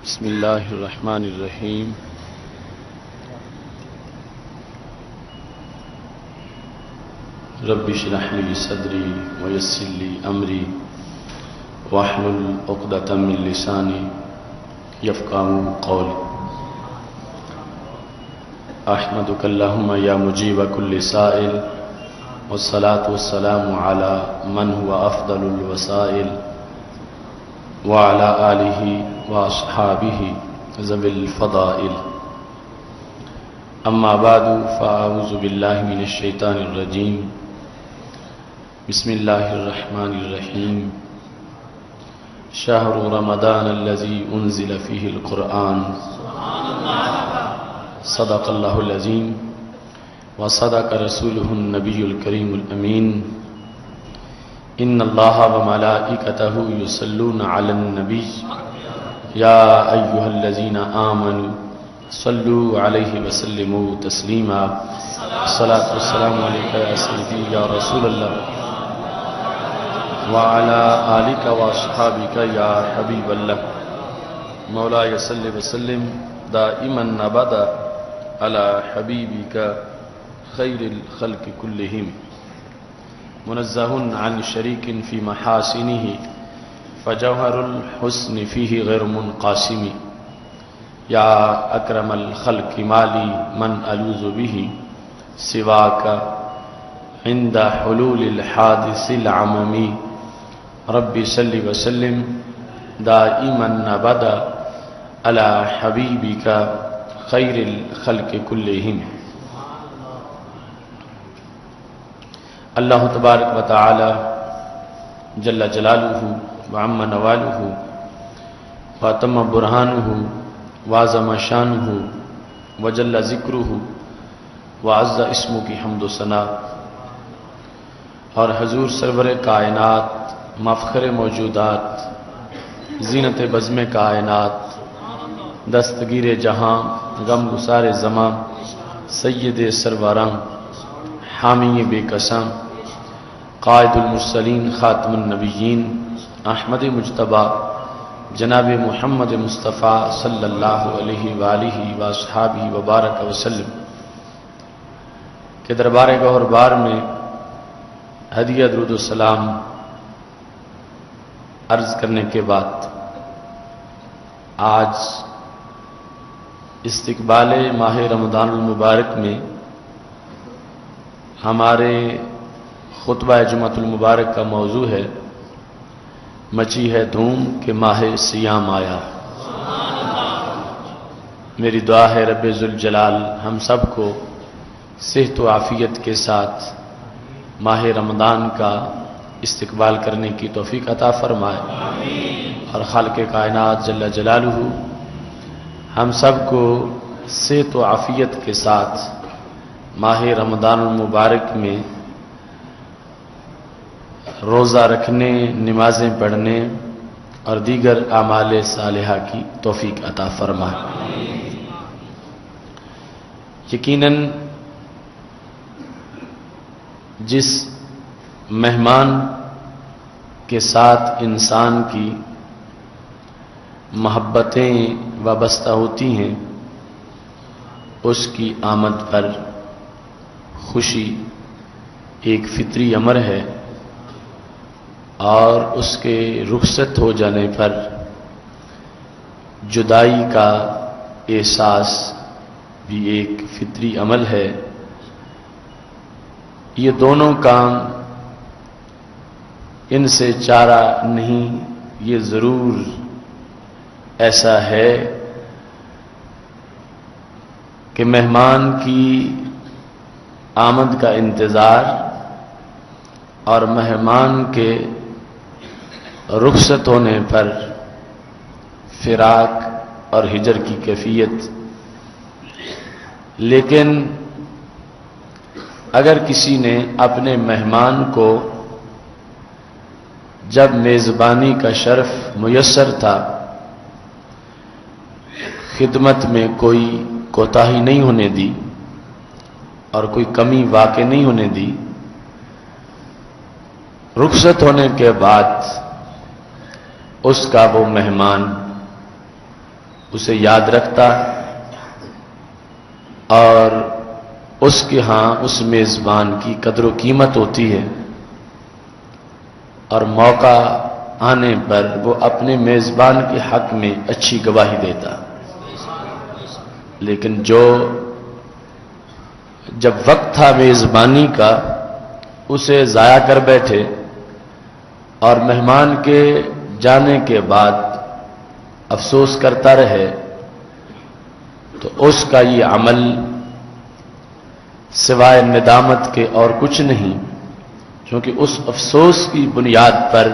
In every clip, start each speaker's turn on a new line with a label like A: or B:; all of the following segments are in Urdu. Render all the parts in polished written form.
A: بسم اللہ الرحمن الرحیم رب اشرح لی صدری ویسر لی امری واحلل عقدۃ من لسانی یفقہوا قولی احمدک اللہم یا مجیب کل سائل والصلاة والسلام علی من هو افضل الوسائل وعلى آلہ واصحابہ ذوی الفضائل اما بعد فاعوذ باللہ من الشیطان الرجیم بسم اللہ الرحمن الرحیم شہر رمضان الذی انزل فیہ القرآن صدق اللہ العظیم وصدق رسولہ النبی الکریم الامین ان اللہ وملائکتہ یصلون علی النبی یا ایہا الذین آمنوا صلوا علیہ وسلموا تسلیما الصلاۃ والسلام علیک یا سیدی یا رسول اللہ وعلی آلک واصحابک یا حبیب اللہ مولاي صل وسلم دائما ابدا علی حبیبک خیر الخلق کلہم منزہ عن شریک فی محاسنہ فجوہر الحسن فیہ غیر منقاسم یا اکرم الخلق مالی من الوذ بہ سواک عند حلول الحادث العممی رب صل وسلم دائما ابدا علی حبیبک خیر الخلق کلہم اللہ تبارک و تعالی جل جلالہ وعم نوالہ واتم برہانہ وعظم شانہ وجل ذکرہ وعز اسمہ کی حمد و ثنا اور حضور سرور کائنات مفخر موجودات زینت بزم کائنات دستگیر جہاں غم گسار زماں سید سروران حامی بے قسم قائد المرسلین خاتم النبیین احمد مجتبی جناب محمد مصطفیٰ صلی اللہ علیہ وآلہ وصحابہ وبارک وسلم کے دربار گوہر بار میں ہدیہ درود و سلام عرض کرنے کے بعد آج استقبال ماہ رمضان المبارک میں ہمارے خطبہ جمعۃ المبارک کا موضوع ہے مچی ہے دھوم کہ ماہ سیام آیا۔ میری دعا ہے رب ذوالجلال ہم سب کو صحت و عافیت کے ساتھ ماہ رمضان کا استقبال کرنے کی توفیق عطا فرمائے اور خالق کائنات جل جلالہ ہم سب کو صحت و عافیت کے ساتھ ماہ رمضان المبارک میں روزہ رکھنے، نمازیں پڑھنے اور دیگر اعمال صالحہ کی توفیق عطا فرمائے۔ یقیناً جس مہمان کے ساتھ انسان کی محبتیں وابستہ ہوتی ہیں اس کی آمد پر خوشی ایک فطری امر ہے اور اس کے رخصت ہو جانے پر جدائی کا احساس بھی ایک فطری عمل ہے۔ یہ دونوں کام ان سے چارہ نہیں، یہ ضرور ایسا ہے کہ مہمان کی آمد کا انتظار اور مہمان کے رخصت ہونے پر فراق اور ہجر کی کیفیت۔ لیکن اگر کسی نے اپنے مہمان کو جب میزبانی کا شرف میسر تھا خدمت میں کوئی کوتاہی نہیں ہونے دی اور کوئی کمی واقع نہیں ہونے دی، رخصت ہونے کے بعد اس کا وہ مہمان اسے یاد رکھتا ہے اور اس کے ہاں اس میزبان کی قدر و قیمت ہوتی ہے، اور موقع آنے پر وہ اپنے میزبان کے حق میں اچھی گواہی دیتا۔ لیکن جو جب وقت تھا میزبانی کا اسے ضائع کر بیٹھے اور مہمان کے جانے کے بعد افسوس کرتا رہے، تو اس کا یہ عمل سوائے ندامت کے اور کچھ نہیں، کیونکہ اس افسوس کی بنیاد پر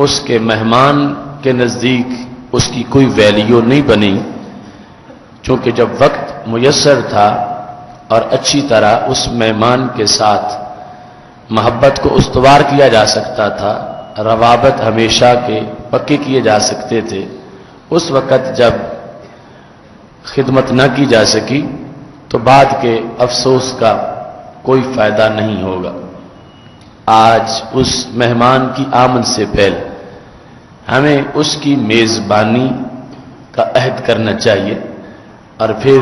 A: اس کے مہمان کے نزدیک اس کی کوئی ویلیو نہیں بنی، چونکہ جب وقت میسر تھا اور اچھی طرح اس مہمان کے ساتھ محبت کو استوار کیا جا سکتا تھا، روابط ہمیشہ کے پکے کیے جا سکتے تھے، اس وقت جب خدمت نہ کی جا سکی تو بعد کے افسوس کا کوئی فائدہ نہیں ہوگا۔ آج اس مہمان کی آمد سے پہلے ہمیں اس کی میزبانی کا عہد کرنا چاہیے، اور پھر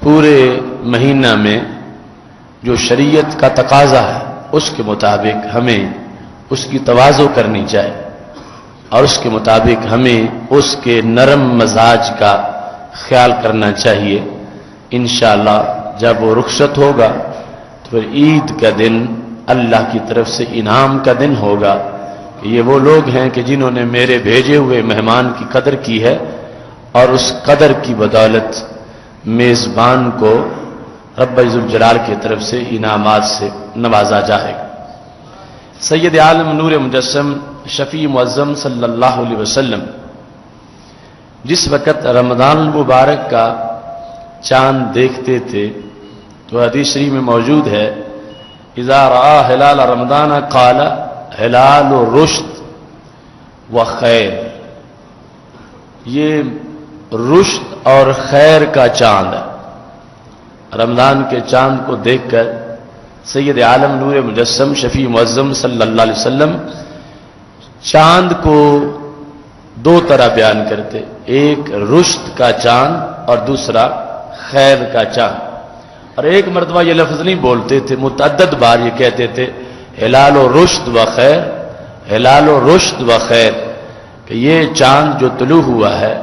A: پورے مہینہ میں جو شریعت کا تقاضا ہے اس کے مطابق ہمیں اس کی تواضع کرنی چاہیے، اور اس کے مطابق ہمیں اس کے نرم مزاج کا خیال کرنا چاہیے۔ انشاءاللہ جب وہ رخصت ہوگا تو پھر عید کا دن اللہ کی طرف سے انعام کا دن ہوگا کہ یہ وہ لوگ ہیں کہ جنہوں نے میرے بھیجے ہوئے مہمان کی قدر کی ہے، اور اس قدر کی بدولت میزبان کو رب ذوالجلال کی طرف سے انعامات سے نوازا جائے گا۔ سید عالم نور مجسم شفیع معظم صلی اللہ علیہ وسلم جس وقت رمضان المبارک کا چاند دیکھتے تھے تو حدیث شریف میں موجود ہے، اذا رأى ہلال رمضان قال ہلال رشد و خیر، یہ رشد اور خیر کا چاند ہے۔ رمضان کے چاند کو دیکھ کر سید عالم نور مجسم شفیع معظم صلی اللہ علیہ وسلم چاند کو دو طرح بیان کرتے، ایک رشد کا چاند اور دوسرا خیر کا چاند، اور ایک مرتبہ یہ لفظ نہیں بولتے تھے، متعدد بار یہ کہتے تھے ہلال و رشد و خیر، ہلال و رشد و خیر، کہ یہ چاند جو طلوع ہوا ہے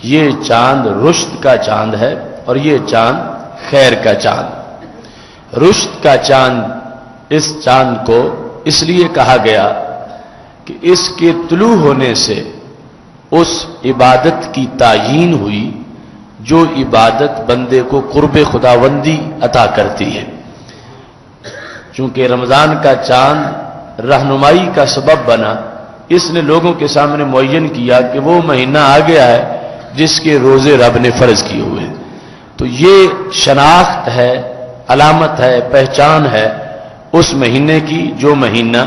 A: یہ چاند رشد کا چاند ہے اور یہ چاند خیر کا چاند۔ رشد کا چاند، اس چاند کو اس لیے کہا گیا کہ اس کے طلوع ہونے سے اس عبادت کی تعیین ہوئی جو عبادت بندے کو قرب خداوندی عطا کرتی ہے۔ چونکہ رمضان کا چاند رہنمائی کا سبب بنا، اس نے لوگوں کے سامنے معین کیا کہ وہ مہینہ آ گیا ہے جس کے روزے رب نے فرض کیے ہوئے، تو یہ شناخت ہے، علامت ہے، پہچان ہے اس مہینے کی جو مہینہ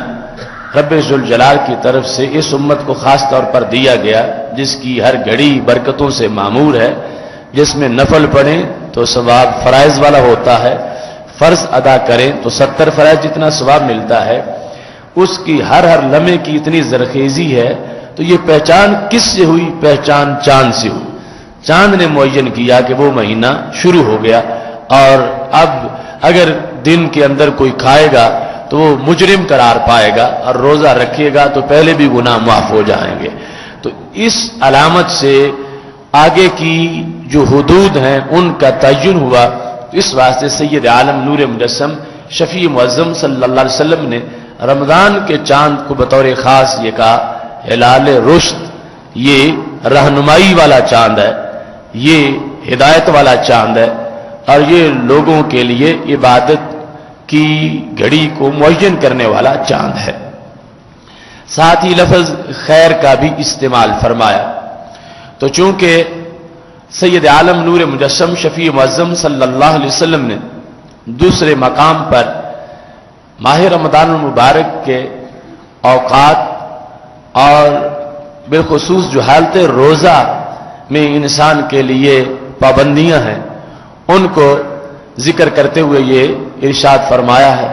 A: رب ذوالجلال کی طرف سے اس امت کو خاص طور پر دیا گیا، جس کی ہر گھڑی برکتوں سے معمور ہے، جس میں نفل پڑھیں تو ثواب فرائض والا ہوتا ہے، فرض ادا کریں تو 70 فرائض جتنا ثواب ملتا ہے، اس کی ہر لمحے کی اتنی زرخیزی ہے، تو یہ پہچان کس سے ہوئی؟ پہچان چاند سے ہوئی۔ چاند نے معین کیا کہ وہ مہینہ شروع ہو گیا، اور اب اگر دن کے اندر کوئی کھائے گا تو وہ مجرم قرار پائے گا، اور روزہ رکھے گا تو پہلے بھی گناہ معاف ہو جائیں گے۔ تو اس علامت سے آگے کی جو حدود ہیں ان کا تعین ہوا، اس واسطے سید عالم نور مجسم شفیع معظم صلی اللہ علیہ وسلم نے رمضان کے چاند کو بطور خاص یہ کہا ہلال رشد، یہ رہنمائی والا چاند ہے، یہ ہدایت والا چاند ہے، اور یہ لوگوں کے لیے عبادت کی گھڑی کو معین کرنے والا چاند ہے۔ ساتھ ہی لفظ خیر کا بھی استعمال فرمایا، تو چونکہ سید عالم نور مجسم شفیع معظم صلی اللہ علیہ وسلم نے دوسرے مقام پر ماہ رمضان المبارک کے اوقات اور بالخصوص جو حالت روزہ میں انسان کے لیے پابندیاں ہیں ان کو ذکر کرتے ہوئے یہ ارشاد فرمایا ہے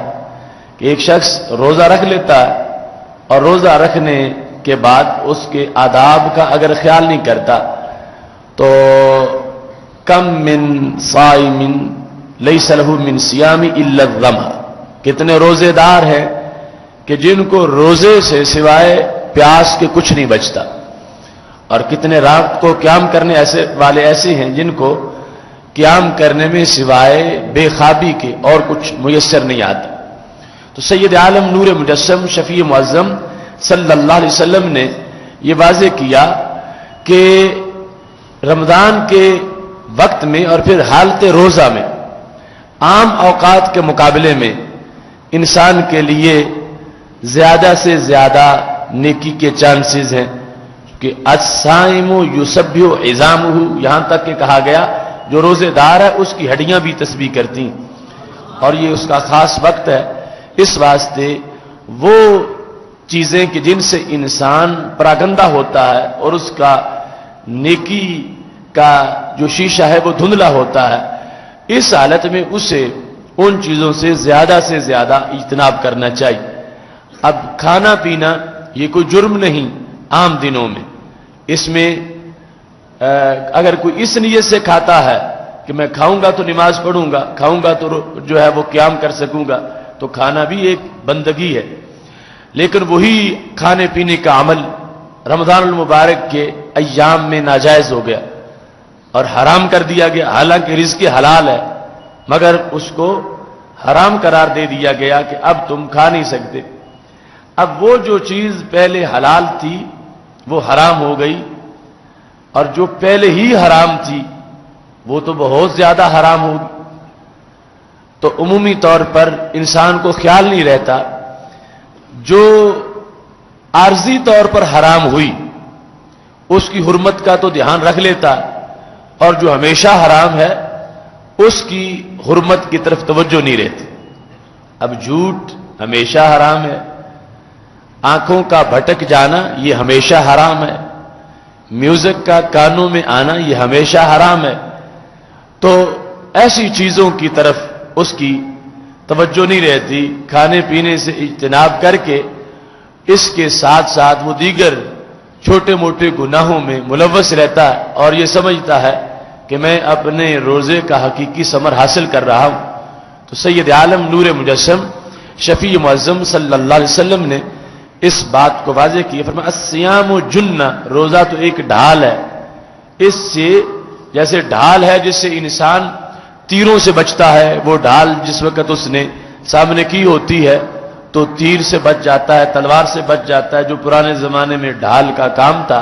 A: کہ ایک شخص روزہ رکھ لیتا ہے اور روزہ رکھنے کے بعد اس کے آداب کا اگر خیال نہیں کرتا تو کم من صائم لیس لہ من صیام الا الظمأ، کتنے روزے دار ہیں کہ جن کو روزے سے سوائے پیاس کے کچھ نہیں بچتا، اور کتنے رات کو قیام کرنے والے ایسے ہیں جن کو قیام کرنے میں سوائے بے خوابی کے اور کچھ میسر نہیں آتا۔ تو سید عالم نور مجسم شفیع معظم صلی اللہ علیہ وسلم نے یہ واضح کیا کہ رمضان کے وقت میں اور پھر حالت روزہ میں عام اوقات کے مقابلے میں انسان کے لیے زیادہ سے زیادہ نیکی کے چانسز ہیں کہ الصائم یسبح عظامہ، یہاں تک کہ کہا گیا جو روزے دار ہے اس کی ہڈیاں بھی تسبیح کرتی ہیں، اور یہ اس کا خاص وقت ہے۔ اس واسطے وہ چیزیں کہ جن سے انسان پراگندہ ہوتا ہے اور اس کا نیکی کا جو شیشہ ہے وہ دھندلا ہوتا ہے، اس حالت میں اسے ان چیزوں سے زیادہ اجتناب کرنا چاہیے۔ اب کھانا پینا یہ کوئی جرم نہیں عام دنوں میں، اس میں اگر کوئی اس نیت سے کھاتا ہے کہ میں کھاؤں گا تو نماز پڑھوں گا، کھاؤں گا تو جو ہے وہ قیام کر سکوں گا، تو کھانا بھی ایک بندگی ہے، لیکن وہی کھانے پینے کا عمل رمضان المبارک کے ایام میں ناجائز ہو گیا اور حرام کر دیا گیا، حالانکہ رزق حلال ہے مگر اس کو حرام قرار دے دیا گیا کہ اب تم کھا نہیں سکتے۔ اب وہ جو چیز پہلے حلال تھی وہ حرام ہو گئی، اور جو پہلے ہی حرام تھی وہ تو بہت زیادہ حرام ہوگی۔ تو عمومی طور پر انسان کو خیال نہیں رہتا، جو عارضی طور پر حرام ہوئی اس کی حرمت کا تو دھیان رکھ لیتا، اور جو ہمیشہ حرام ہے اس کی حرمت کی طرف توجہ نہیں رہتی۔ اب جھوٹ ہمیشہ حرام ہے، آنکھوں کا بھٹک جانا یہ ہمیشہ حرام ہے، میوزک کا کانوں میں آنا یہ ہمیشہ حرام ہے۔ تو ایسی چیزوں کی طرف اس کی توجہ نہیں رہتی، کھانے پینے سے اجتناب کر کے اس کے ساتھ ساتھ وہ دیگر چھوٹے موٹے گناہوں میں ملوث رہتا ہے اور یہ سمجھتا ہے کہ میں اپنے روزے کا حقیقی ثمر حاصل کر رہا ہوں۔ تو سید عالم نور مجسم شفیع معظم صلی اللہ علیہ وسلم نے اس بات کو واضح کیا، فرمایا الصیام جنہ، روزہ تو ایک ڈھال ہے، اس سے جیسے ڈھال ہے جس سے انسان تیروں سے بچتا ہے، وہ ڈھال جس وقت اس نے سامنے کی ہوتی ہے تو تیر سے بچ جاتا ہے، تلوار سے بچ جاتا ہے، جو پرانے زمانے میں ڈھال کا کام تھا۔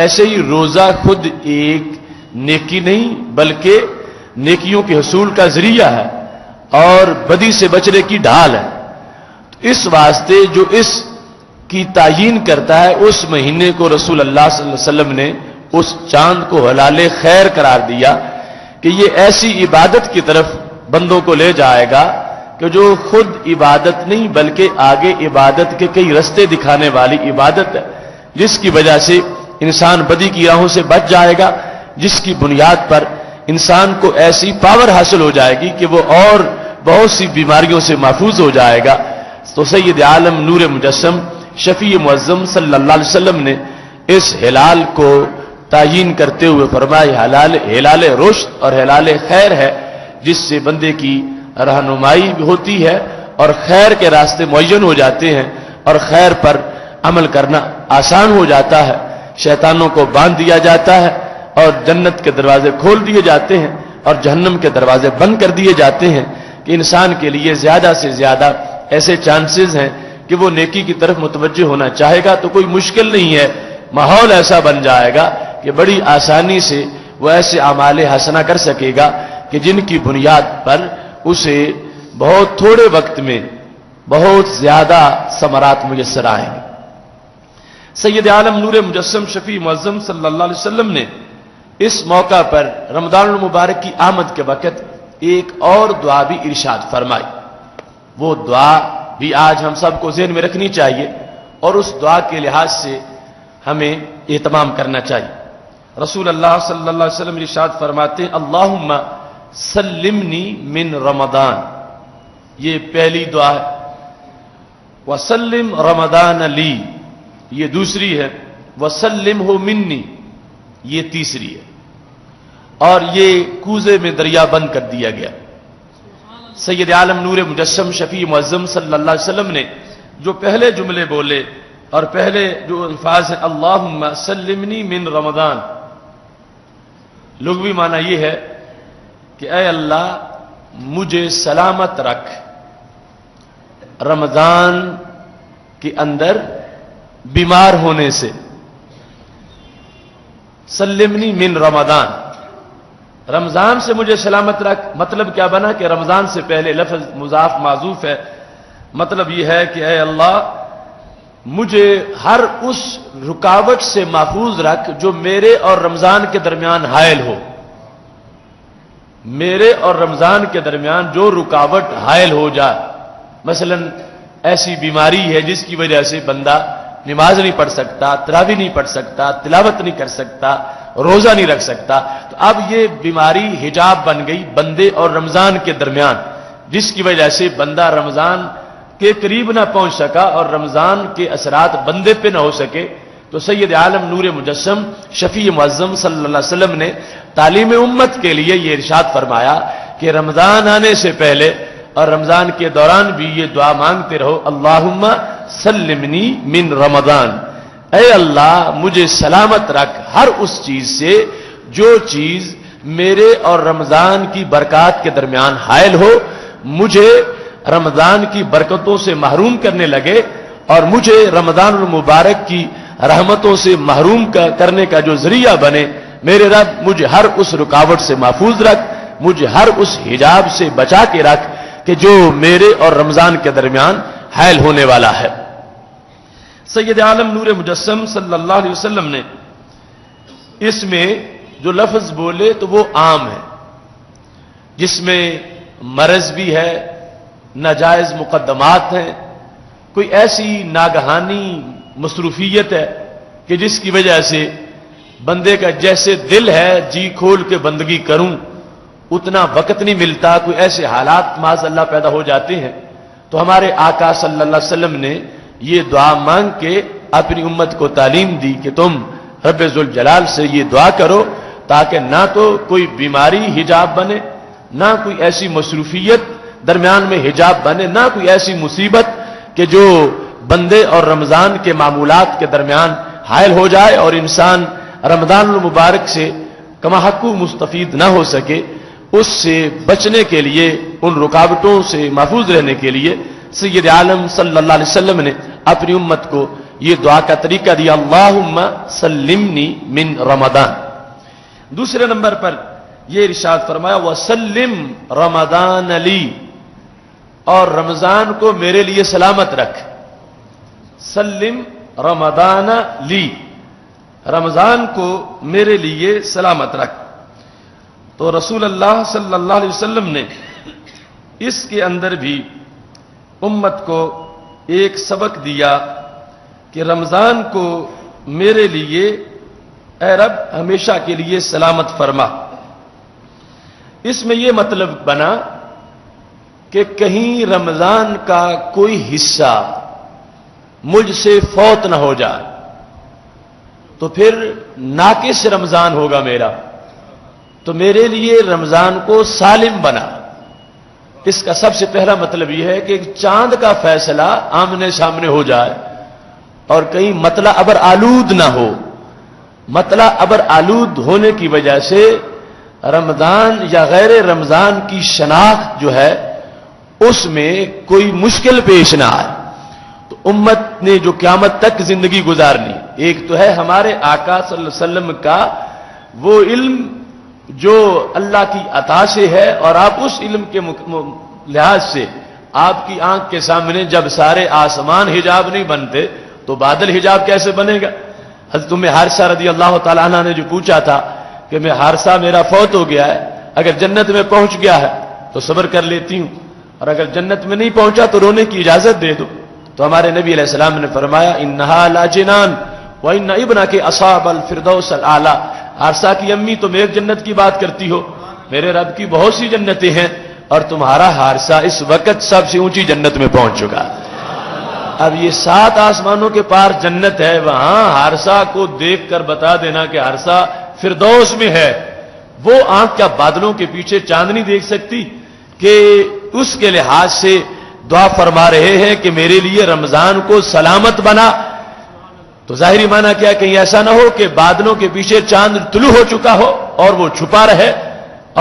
A: ایسے ہی روزہ خود ایک نیکی نہیں بلکہ نیکیوں کے حصول کا ذریعہ ہے اور بدی سے بچنے کی ڈھال ہے۔ تو اس واسطے جو اس کی تعیین کرتا ہے، اس مہینے کو رسول اللہ صلی اللہ علیہ وسلم نے اس چاند کو حلال خیر قرار دیا کہ یہ ایسی عبادت کی طرف بندوں کو لے جائے گا کہ جو خود عبادت نہیں بلکہ آگے عبادت کے کئی رستے دکھانے والی عبادت ہے، جس کی وجہ سے انسان بدی کی راہوں سے بچ جائے گا، جس کی بنیاد پر انسان کو ایسی پاور حاصل ہو جائے گی کہ وہ اور بہت سی بیماریوں سے محفوظ ہو جائے گا۔ تو سید عالم نور مجسم شفیع معظم صلی اللہ علیہ وسلم نے اس ہلال کو تعیین کرتے ہوئے فرمایا ہلال رشد اور ہلال خیر ہے، جس سے بندے کی رہنمائی ہوتی ہے اور خیر کے راستے معین ہو جاتے ہیں اور خیر پر عمل کرنا آسان ہو جاتا ہے، شیطانوں کو باندھ دیا جاتا ہے اور جنت کے دروازے کھول دیے جاتے ہیں اور جہنم کے دروازے بند کر دیے جاتے ہیں کہ انسان کے لیے زیادہ سے زیادہ ایسے چانسز ہیں کہ وہ نیکی کی طرف متوجہ ہونا چاہے گا تو کوئی مشکل نہیں ہے، ماحول ایسا بن جائے گا کہ بڑی آسانی سے وہ ایسے اعمال حسنہ کر سکے گا کہ جن کی بنیاد پر اسے بہت تھوڑے وقت میں بہت زیادہ ثمرات میسر آئیں گے۔ سید عالم نور مجسم شفیع معظم صلی اللہ علیہ وسلم نے اس موقع پر رمضان المبارک کی آمد کے وقت ایک اور دعا بھی ارشاد فرمائی، وہ دعا بھی آج ہم سب کو ذہن میں رکھنی چاہیے اور اس دعا کے لحاظ سے ہمیں اہتمام کرنا چاہیے۔ رسول اللہ صلی اللہ علیہ وسلم ارشاد فرماتے ہیں اللہم سلمنی من رمضان، یہ پہلی دعا ہے، وسلم رمضان لی یہ دوسری ہے، وسلمہ منی یہ تیسری ہے۔ اور یہ کوزے میں دریا بند کر دیا گیا۔ سید عالم نور مجسم شفیع معظم صلی اللہ علیہ وسلم نے جو پہلے جملے بولے اور پہلے جو الفاظ ہیں اللہم سلمنی من رمضان، لغوی معنی یہ ہے کہ اے اللہ مجھے سلامت رکھ رمضان کے اندر بیمار ہونے سے۔ سلمنی من رمضان، رمضان سے مجھے سلامت رکھ، مطلب کیا بنا کہ رمضان سے پہلے لفظ مضاف معذوف ہے، مطلب یہ ہے کہ اے اللہ مجھے ہر اس رکاوٹ سے محفوظ رکھ جو میرے اور رمضان کے درمیان حائل ہو۔ میرے اور رمضان کے درمیان جو رکاوٹ حائل ہو جائے، مثلا ایسی بیماری ہے جس کی وجہ سے بندہ نماز نہیں پڑھ سکتا، تراویح نہیں پڑھ سکتا، تلاوت نہیں کر سکتا، روزہ نہیں رکھ سکتا، تو اب یہ بیماری حجاب بن گئی بندے اور رمضان کے درمیان، جس کی وجہ سے بندہ رمضان کے قریب نہ پہنچ سکا اور رمضان کے اثرات بندے پہ نہ ہو سکے۔ تو سید عالم نور مجسم شفیع معظم صلی اللہ علیہ وسلم نے تعلیم امت کے لیے یہ ارشاد فرمایا کہ رمضان آنے سے پہلے اور رمضان کے دوران بھی یہ دعا مانگتے رہو، اللہم سلمنی من رمضان، اے اللہ مجھے سلامت رکھ ہر اس چیز سے جو چیز میرے اور رمضان کی برکات کے درمیان حائل ہو، مجھے رمضان کی برکتوں سے محروم کرنے لگے اور مجھے رمضان المبارک کی رحمتوں سے محروم کرنے کا جو ذریعہ بنے۔ میرے رب مجھے ہر اس رکاوٹ سے محفوظ رکھ، مجھے ہر اس حجاب سے بچا کے رکھ کہ جو میرے اور رمضان کے درمیان حائل ہونے والا ہے۔ سید عالم نور مجسم صلی اللہ علیہ وسلم نے اس میں جو لفظ بولے تو وہ عام ہے، جس میں مرض بھی ہے، ناجائز مقدمات ہیں، کوئی ایسی ناگہانی مصروفیت ہے کہ جس کی وجہ سے بندے کا جیسے دل ہے جی کھول کے بندگی کروں اتنا وقت نہیں ملتا، کوئی ایسے حالات معاذ اللہ پیدا ہو جاتے ہیں، تو ہمارے آقا صلی اللہ علیہ وسلم نے یہ دعا مانگ کے اپنی امت کو تعلیم دی کہ تم رب ذوالجلال سے یہ دعا کرو تاکہ نہ تو کوئی بیماری حجاب بنے، نہ کوئی ایسی مصروفیت درمیان میں حجاب بنے، نہ کوئی ایسی مصیبت کہ جو بندے اور رمضان کے معمولات کے درمیان حائل ہو جائے اور انسان رمضان المبارک سے کما حقو مستفید نہ ہو سکے۔ اس سے بچنے کے لیے، ان رکاوٹوں سے محفوظ رہنے کے لیے سید عالم صلی اللہ علیہ وسلم نے اپنی امت کو یہ دعا کا طریقہ دیا، اللہم سلمنی من رمضان۔ دوسرے نمبر پر یہ ارشاد فرمایا وسلم رمضان لی، اور رمضان کو میرے لیے سلامت رکھ۔ سلم رمضان لی، رمضان کو میرے لیے سلامت رکھ۔ تو رسول اللہ صلی اللہ علیہ وسلم نے اس کے اندر بھی امت کو ایک سبق دیا کہ رمضان کو میرے لیے اے رب ہمیشہ کے لیے سلامت فرما۔ اس میں یہ مطلب بنا کہ کہیں رمضان کا کوئی حصہ مجھ سے فوت نہ ہو جائے تو پھر ناقص رمضان ہوگا میرا، تو میرے لیے رمضان کو سالم بنا۔ اس کا سب سے پہلا مطلب یہ ہے کہ ایک چاند کا فیصلہ آمنے سامنے ہو جائے اور کہیں مطلع ابر آلود نہ ہو۔ مطلع ابر آلود ہونے کی وجہ سے رمضان یا غیر رمضان کی شناخت جو ہے اس میں کوئی مشکل پیش نہ آئے۔ تو امت نے جو قیامت تک زندگی گزارنی، ایک تو ہے ہمارے آقا صلی اللہ علیہ وسلم کا وہ علم جو اللہ کی عطا سے ہے، اور آپ اس علم کے لحاظ سے آپ کی آنکھ کے سامنے جب سارے آسمان حجاب نہیں بنتے تو بادل حجاب کیسے بنے گا؟ حضرت ام حارثہ رضی اللہ تعالیٰ عنہ نے جو پوچھا تھا کہ میں حارثہ میرا فوت ہو گیا ہے، اگر جنت میں پہنچ گیا ہے تو صبر کر لیتی ہوں، اور اگر جنت میں نہیں پہنچا تو رونے کی اجازت دے دو۔ تو ہمارے نبی علیہ السلام نے فرمایا انہا لا جنان وان ابنک اصاب الفردوس الاعلی، حارثہ کی امی تم ایک جنت کی بات کرتی ہو، میرے رب کی بہت سی جنتیں ہیں اور تمہارا حارثہ اس وقت سب سے اونچی جنت میں پہنچ چکا۔ اب یہ 7 آسمانوں کے پار جنت ہے، وہاں حارثہ کو دیکھ کر بتا دینا کہ حارثہ فردوس میں ہے، وہ آنکھ کیا بادلوں کے پیچھے چاند نہیں دیکھ سکتی کہ اس کے لحاظ سے دعا فرما رہے ہیں کہ میرے لیے رمضان کو سلامت بنا؟ تو ظاہری معنی کیا، کہیں ایسا نہ ہو کہ بادلوں کے پیچھے چاند طلوع ہو چکا ہو اور وہ چھپا رہے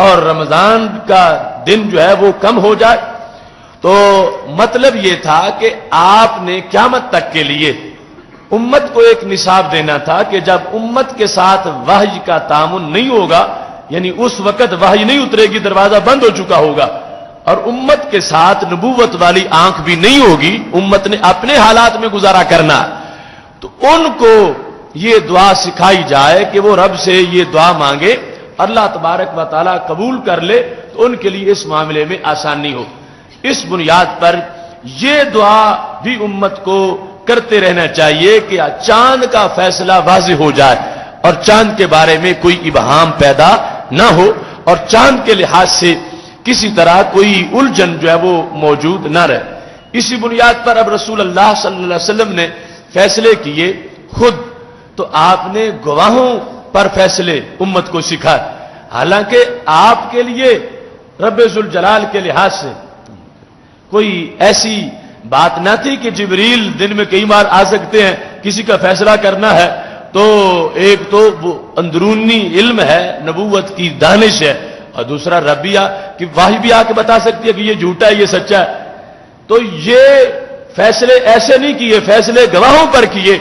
A: اور رمضان کا دن جو ہے وہ کم ہو جائے۔ تو مطلب یہ تھا کہ آپ نے قیامت تک کے لیے امت کو ایک نصاب دینا تھا کہ جب امت کے ساتھ وحی کا تعامل نہیں ہوگا، یعنی اس وقت وحی نہیں اترے گی، دروازہ بند ہو چکا ہوگا، اور امت کے ساتھ نبوت والی آنکھ بھی نہیں ہوگی، امت نے اپنے حالات میں گزارا کرنا، تو ان کو یہ دعا سکھائی جائے کہ وہ رب سے یہ دعا مانگے، اللہ تبارک و تعالیٰ قبول کر لے تو ان کے لیے اس معاملے میں آسانی ہو۔ اس بنیاد پر یہ دعا بھی امت کو کرتے رہنا چاہیے کہ چاند کا فیصلہ واضح ہو جائے اور چاند کے بارے میں کوئی ابہام پیدا نہ ہو اور چاند کے لحاظ سے کسی طرح کوئی الجھن جو ہے وہ موجود نہ رہے۔ اسی بنیاد پر اب رسول اللہ صلی اللہ علیہ وسلم نے فیصلے کیے خود، تو آپ نے گواہوں پر فیصلے امت کو سکھائے، حالانکہ آپ کے لیے رب ذوالجلال کے لحاظ سے کوئی ایسی بات نہ تھی کہ جبریل دن میں کئی بار آ سکتے ہیں، کسی کا فیصلہ کرنا ہے تو ایک تو وہ اندرونی علم ہے، نبوت کی دانش ہے، اور دوسرا ربیہ کہ واہی بھی آ کے بتا سکتی ہے کہ یہ جھوٹا ہے یہ سچا ہے۔ تو یہ فیصلے ایسے نہیں کیے، فیصلے گواہوں پر کیے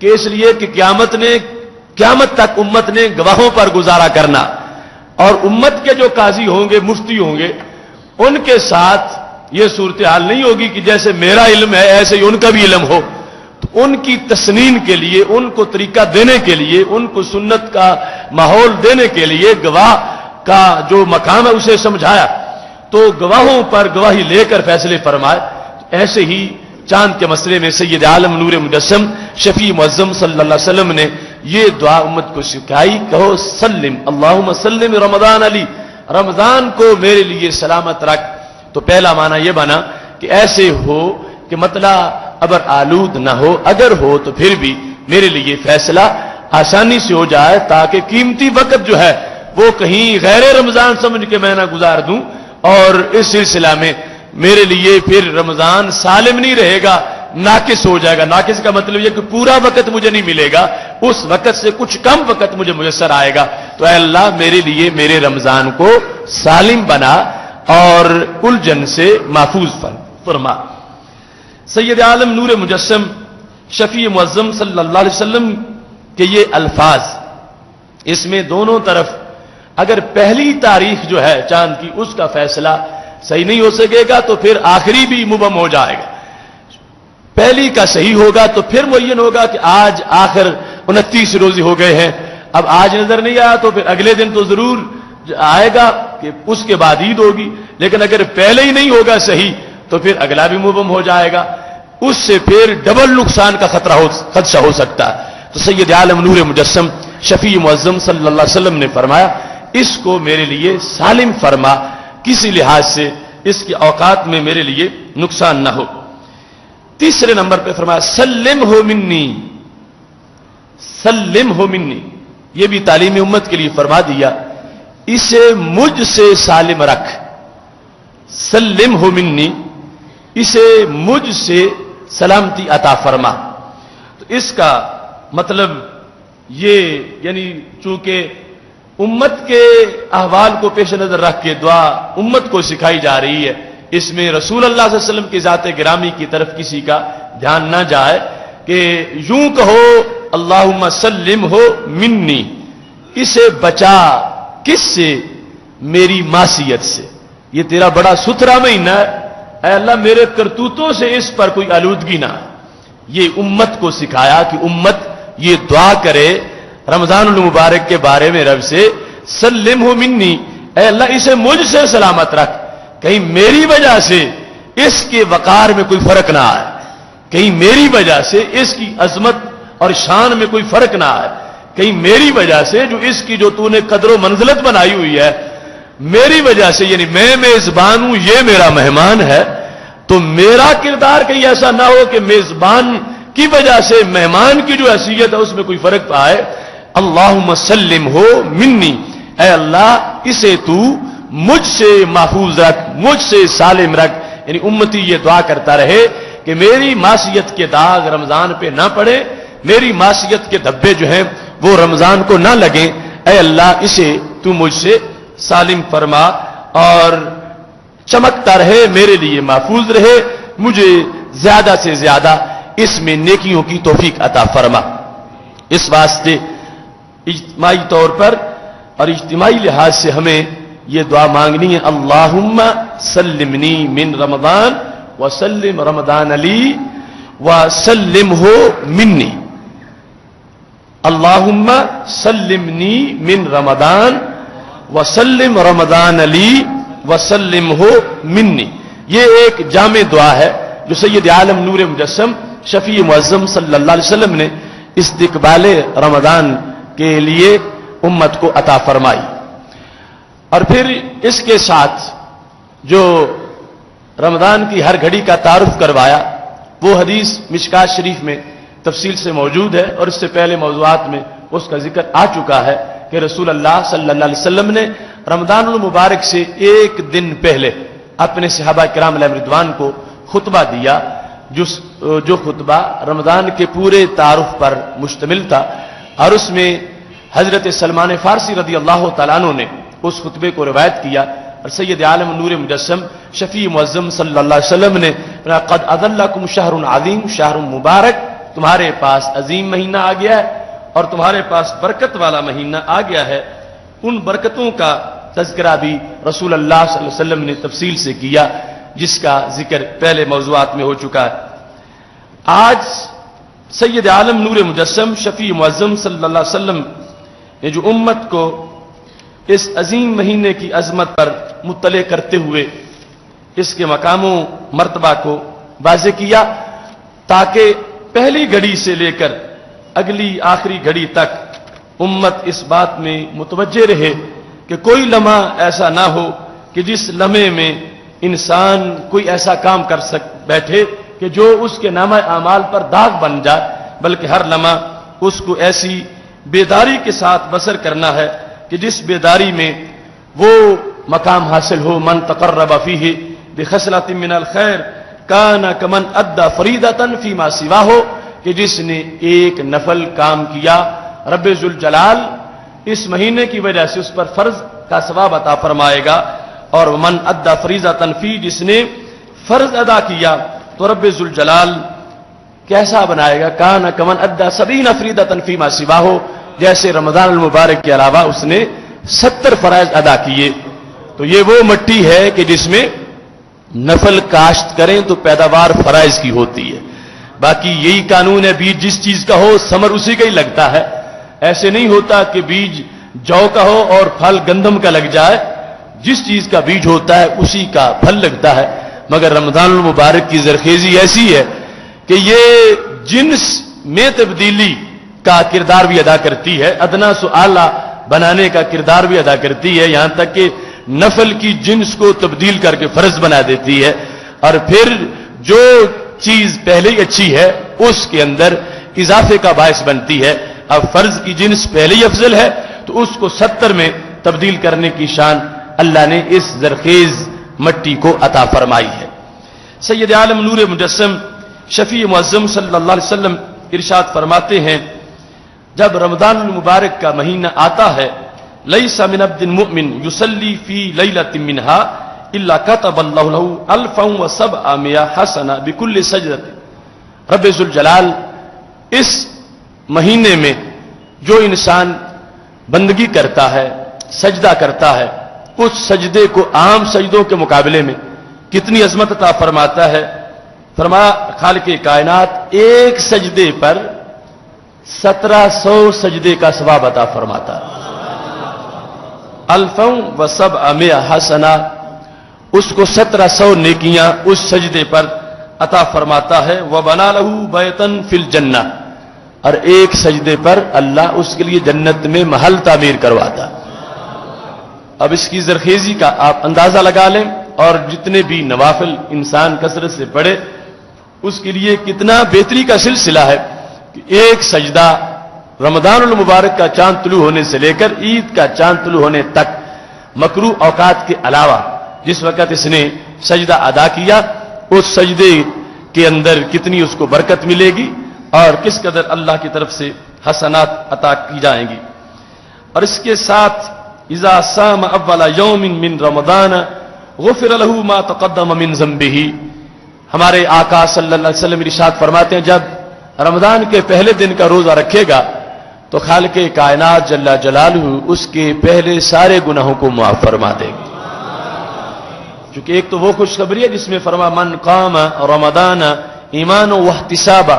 A: کہ اس لیے کہ قیامت تک امت نے گواہوں پر گزارا کرنا، اور امت کے جو قاضی ہوں گے، مفتی ہوں گے، ان کے ساتھ یہ صورتحال نہیں ہوگی کہ جیسے میرا علم ہے ایسے ہی ان کا بھی علم ہو۔ تو ان کی تسنین کے لیے، ان کو طریقہ دینے کے لیے، ان کو سنت کا ماحول دینے کے لیے گواہ کا جو مقام ہے اسے سمجھایا، تو گواہوں پر گواہی لے کر فیصلے فرمائے۔ ایسے ہی چاند کے مسئلے میں سید عالم نور مجسم شفیع معظم صلی اللہ علیہ وسلم نے یہ دعا امت کو سکھائی، کہو سلم اللہم سلم رمضان علی، رمضان کو میرے لیے سلامت رکھ۔ تو پہلا معنی یہ بنا کہ ایسے ہو کہ مطلع ابر آلود نہ ہو، اگر ہو تو پھر بھی میرے لیے فیصلہ آسانی سے ہو جائے، تاکہ قیمتی وقت جو ہے وہ کہیں غیر رمضان سمجھ کے میں نہ گزار دوں، اور اس سلسلہ میں میرے لیے پھر رمضان سالم نہیں رہے گا، ناقص ہو جائے گا۔ ناقص کا مطلب یہ کہ پورا وقت مجھے نہیں ملے گا، اس وقت سے کچھ کم وقت مجھے میسر آئے گا۔ تو اے اللہ میرے لیے میرے رمضان کو سالم بنا اور الجھن سے محفوظ فرما۔ سید عالم نور مجسم شفیع معظم صلی اللہ علیہ وسلم کے یہ الفاظ، اس میں دونوں طرف اگر پہلی تاریخ جو ہے چاند کی اس کا فیصلہ صحیح نہیں ہو سکے گا تو پھر آخری بھی مبہم ہو جائے گا، پہلی کا صحیح ہوگا تو پھر معین ہوگا کہ آج آخر 29 روزے ہو گئے ہیں، اب آج نظر نہیں آیا تو پھر اگلے دن تو ضرور آئے گا کہ اس کے بعد عید ہوگی، لیکن اگر پہلے ہی نہیں ہوگا صحیح تو پھر اگلا بھی مبہم ہو جائے گا، اس سے پھر ڈبل نقصان کا خدشہ ہو سکتا ہے۔ تو سید عالم نور مجسم شفیع معظم صلی اللہ علیہ وسلم نے فرمایا اس کو میرے لیے سالم فرما، کسی لحاظ سے اس کے اوقات میں میرے لیے نقصان نہ ہو۔ تیسرے نمبر پہ فرمایا سلم ہو منی، سلم ہو منی، یہ بھی تعلیم امت کے لیے فرما دیا، اسے مجھ سے سالم رکھ، سلم ہو منی، اسے مجھ سے سلامتی عطا فرما۔ تو اس کا مطلب یہ یعنی چونکہ امت کے احوال کو پیش نظر رکھ کے دعا امت کو سکھائی جا رہی ہے، اس میں رسول اللہ صلی اللہ علیہ وسلم کی ذات گرامی کی طرف کسی کا دھیان نہ جائے کہ یوں کہو اللہم سلم ہو منی، اسے بچا کس سے؟ میری معصیت سے، یہ تیرا بڑا ستھرا مہینہ ہے، اے اللہ میرے کرتوتوں سے اس پر کوئی آلودگی نہ۔ یہ امت کو سکھایا کہ امت یہ دعا کرے رمضان المبارک کے بارے میں رب سے، سلم ہو منی، اے اللہ اسے مجھ سے سلامت رکھ، کہیں میری وجہ سے اس کے وقار میں کوئی فرق نہ آئے، کہیں میری وجہ سے اس کی عظمت اور شان میں کوئی فرق نہ آئے، کہیں میری وجہ سے جو اس کی جو تو نے قدر و منزلت بنائی ہوئی ہے، میری وجہ سے یعنی میں میزبان ہوں، یہ میرا مہمان ہے، تو میرا کردار کہیں ایسا نہ ہو کہ میزبان کی وجہ سے مہمان کی جو حیثیت ہے اس میں کوئی فرق آئے۔ اللہم سلم ہو منی، اے اللہ اسے تو مجھ سے محفوظ رکھ، مجھ سے سالم رکھ. یعنی امتی یہ دعا کرتا رہے کہ میری معصیت کے داغ رمضان پہ نہ پڑے، میری معصیت کے دھبے جو ہیں وہ رمضان کو نہ لگیں. اے اللہ اسے تو مجھ سے سالم فرما اور چمکتا رہے، میرے لیے محفوظ رہے، مجھے زیادہ سے زیادہ اس میں نیکیوں کی توفیق عطا فرما. اس واسطے اجتماعی طور پر اور اجتماعی لحاظ سے ہمیں یہ دعا مانگنی ہے، اللہم سلمنی من رمضان وسلم رمضان علی وسلمہ منی. اللہم سلمنی من رمضان وسلم رمضان علی وسلمہ منی. یہ ایک جامع دعا ہے جو سید عالم نور مجسم شفیع معظم صلی اللہ علیہ وسلم نے استقبال رمضان کے لیے امت کو عطا فرمائی. اور پھر اس کے ساتھ جو رمضان کی ہر گھڑی کا تعارف کروایا وہ حدیث مشکات شریف میں تفصیل سے موجود ہے، اور اس سے پہلے موضوعات میں اس کا ذکر آ چکا ہے کہ رسول اللہ صلی اللہ علیہ وسلم نے رمضان المبارک سے ایک دن پہلے اپنے صحابہ کرام علیہ رضوان کو خطبہ دیا، جو خطبہ رمضان کے پورے تعارف پر مشتمل تھا. اور اس میں حضرت سلمان فارسی رضی اللہ تعالیٰ عنہ نے اس خطبے کو روایت کیا، اور سید عالم نور مجسم شفیع معظم صلی اللہ علیہ وسلم نے قد اذلکم شہر عظیم، شہر مبارک، تمہارے پاس عظیم مہینہ آ گیا ہے اور تمہارے پاس برکت والا مہینہ آ گیا ہے. ان برکتوں کا تذکرہ بھی رسول اللہ صلی اللہ علیہ وسلم نے تفصیل سے کیا، جس کا ذکر پہلے موضوعات میں ہو چکا ہے. آج سید عالم نور مجسم شفیع معظم صلی اللہ علیہ وسلم نے جو امت کو اس عظیم مہینے کی عظمت پر مطلع کرتے ہوئے اس کے مقام و مرتبہ کو واضح کیا، تاکہ پہلی گھڑی سے لے کر اگلی آخری گھڑی تک امت اس بات میں متوجہ رہے کہ کوئی لمحہ ایسا نہ ہو کہ جس لمحے میں انسان کوئی ایسا کام کر بیٹھے کہ جو اس کے نامہ اعمال پر داغ بن جائے، بلکہ ہر لمحہ اس کو ایسی بیداری کے ساتھ بسر کرنا ہے کہ جس بیداری میں وہ مقام حاصل ہو، من تقرب فیہ بخصلۃ من الخیر کان کمن ادى فریضۃ فیما سواہ، کہ جس نے ایک نفل کام کیا رب ذوالجلال اس مہینے کی وجہ سے اس پر فرض کا ثواب عطا فرمائے گا. اور من ادى فریضۃ فی، جس نے فرض ادا کیا تو رب ذوالجلال کیسا بنائے گا، کان کمن ادى 70 فریضۃ فیما سواہ، جیسے رمضان المبارک کے علاوہ اس نے 70 فرائض ادا کیے. تو یہ وہ مٹی ہے کہ جس میں نفل کاشت کریں تو پیداوار فرائض کی ہوتی ہے. باقی یہی قانون ہے، بیج جس چیز کا ہو ثمر اسی کا ہی لگتا ہے. ایسے نہیں ہوتا کہ بیج جو کا ہو اور پھل گندم کا لگ جائے، جس چیز کا بیج ہوتا ہے اسی کا پھل لگتا ہے. مگر رمضان المبارک کی زرخیزی ایسی ہے کہ یہ جنس میں تبدیلی کا کردار بھی ادا کرتی ہے، ادنا سو اعلیٰ بنانے کا کردار بھی ادا کرتی ہے، یہاں تک کہ نفل کی جنس کو تبدیل کر کے فرض بنا دیتی ہے. اور پھر جو چیز پہلے ہی اچھی ہے اس کے اندر اضافے کا باعث بنتی ہے. اب فرض کی جنس پہلے ہی افضل ہے تو اس کو 70 میں تبدیل کرنے کی شان اللہ نے اس زرخیز مٹی کو عطا فرمائی ہے. سید عالم نور مجسم شفیع معظم صلی اللہ علیہ وسلم ارشاد فرماتے ہیں، جب رمضان المبارک کا مہینہ آتا ہے، لیس من عبد مؤمن یصلی فی لیلۃ منہا الا کتب اللہ له 1700 حسنہ بکل سجدۃ. رب ذوالجلال اس مہینے میں جو انسان بندگی کرتا ہے، سجدہ کرتا ہے، اس سجدے کو عام سجدوں کے مقابلے میں کتنی عظمت عطا فرماتا ہے. فرمایا خالق کائنات ایک سجدے پر 1700 سجدے کا ثواب عطا فرماتا ہے. 1700 حسنہ، اس کو 1700 نیکیاں اس سجدے پر عطا فرماتا ہے. وَبَنَا لَهُ بَيْتًا فِي الْجَنَّةِ، اور ایک سجدے پر اللہ اس کے لیے جنت میں محل تعمیر کرواتا. اب اس کی زرخیزی کا آپ اندازہ لگا لیں، اور جتنے بھی نوافل انسان کثرت سے پڑھے اس کے لیے کتنا بہتری کا سلسلہ ہے کہ ایک سجدہ رمضان المبارک کا چاند طلوع ہونے سے لے کر عید کا چاند طلوع ہونے تک مکروہ اوقات کے علاوہ جس وقت اس نے سجدہ ادا کیا، اس سجدے کے اندر کتنی اس کو برکت ملے گی اور کس قدر اللہ کی طرف سے حسنات عطا کی جائیں گی۔ اور اس کے ساتھ اذا صام اول یوم من رمضان غفر له ما تقدم من ذنبه، ہمارے آقا صلی اللہ علیہ وسلم ارشاد فرماتے ہیں جب رمضان کے پہلے دن کا روزہ رکھے گا تو خالق کائنات جل جلالہ اس کے پہلے سارے گناہوں کو معاف فرما دے گا۔ چونکہ ایک تو وہ خوشخبری ہے جس میں فرما من قام رمضان ایمانا واحتسابا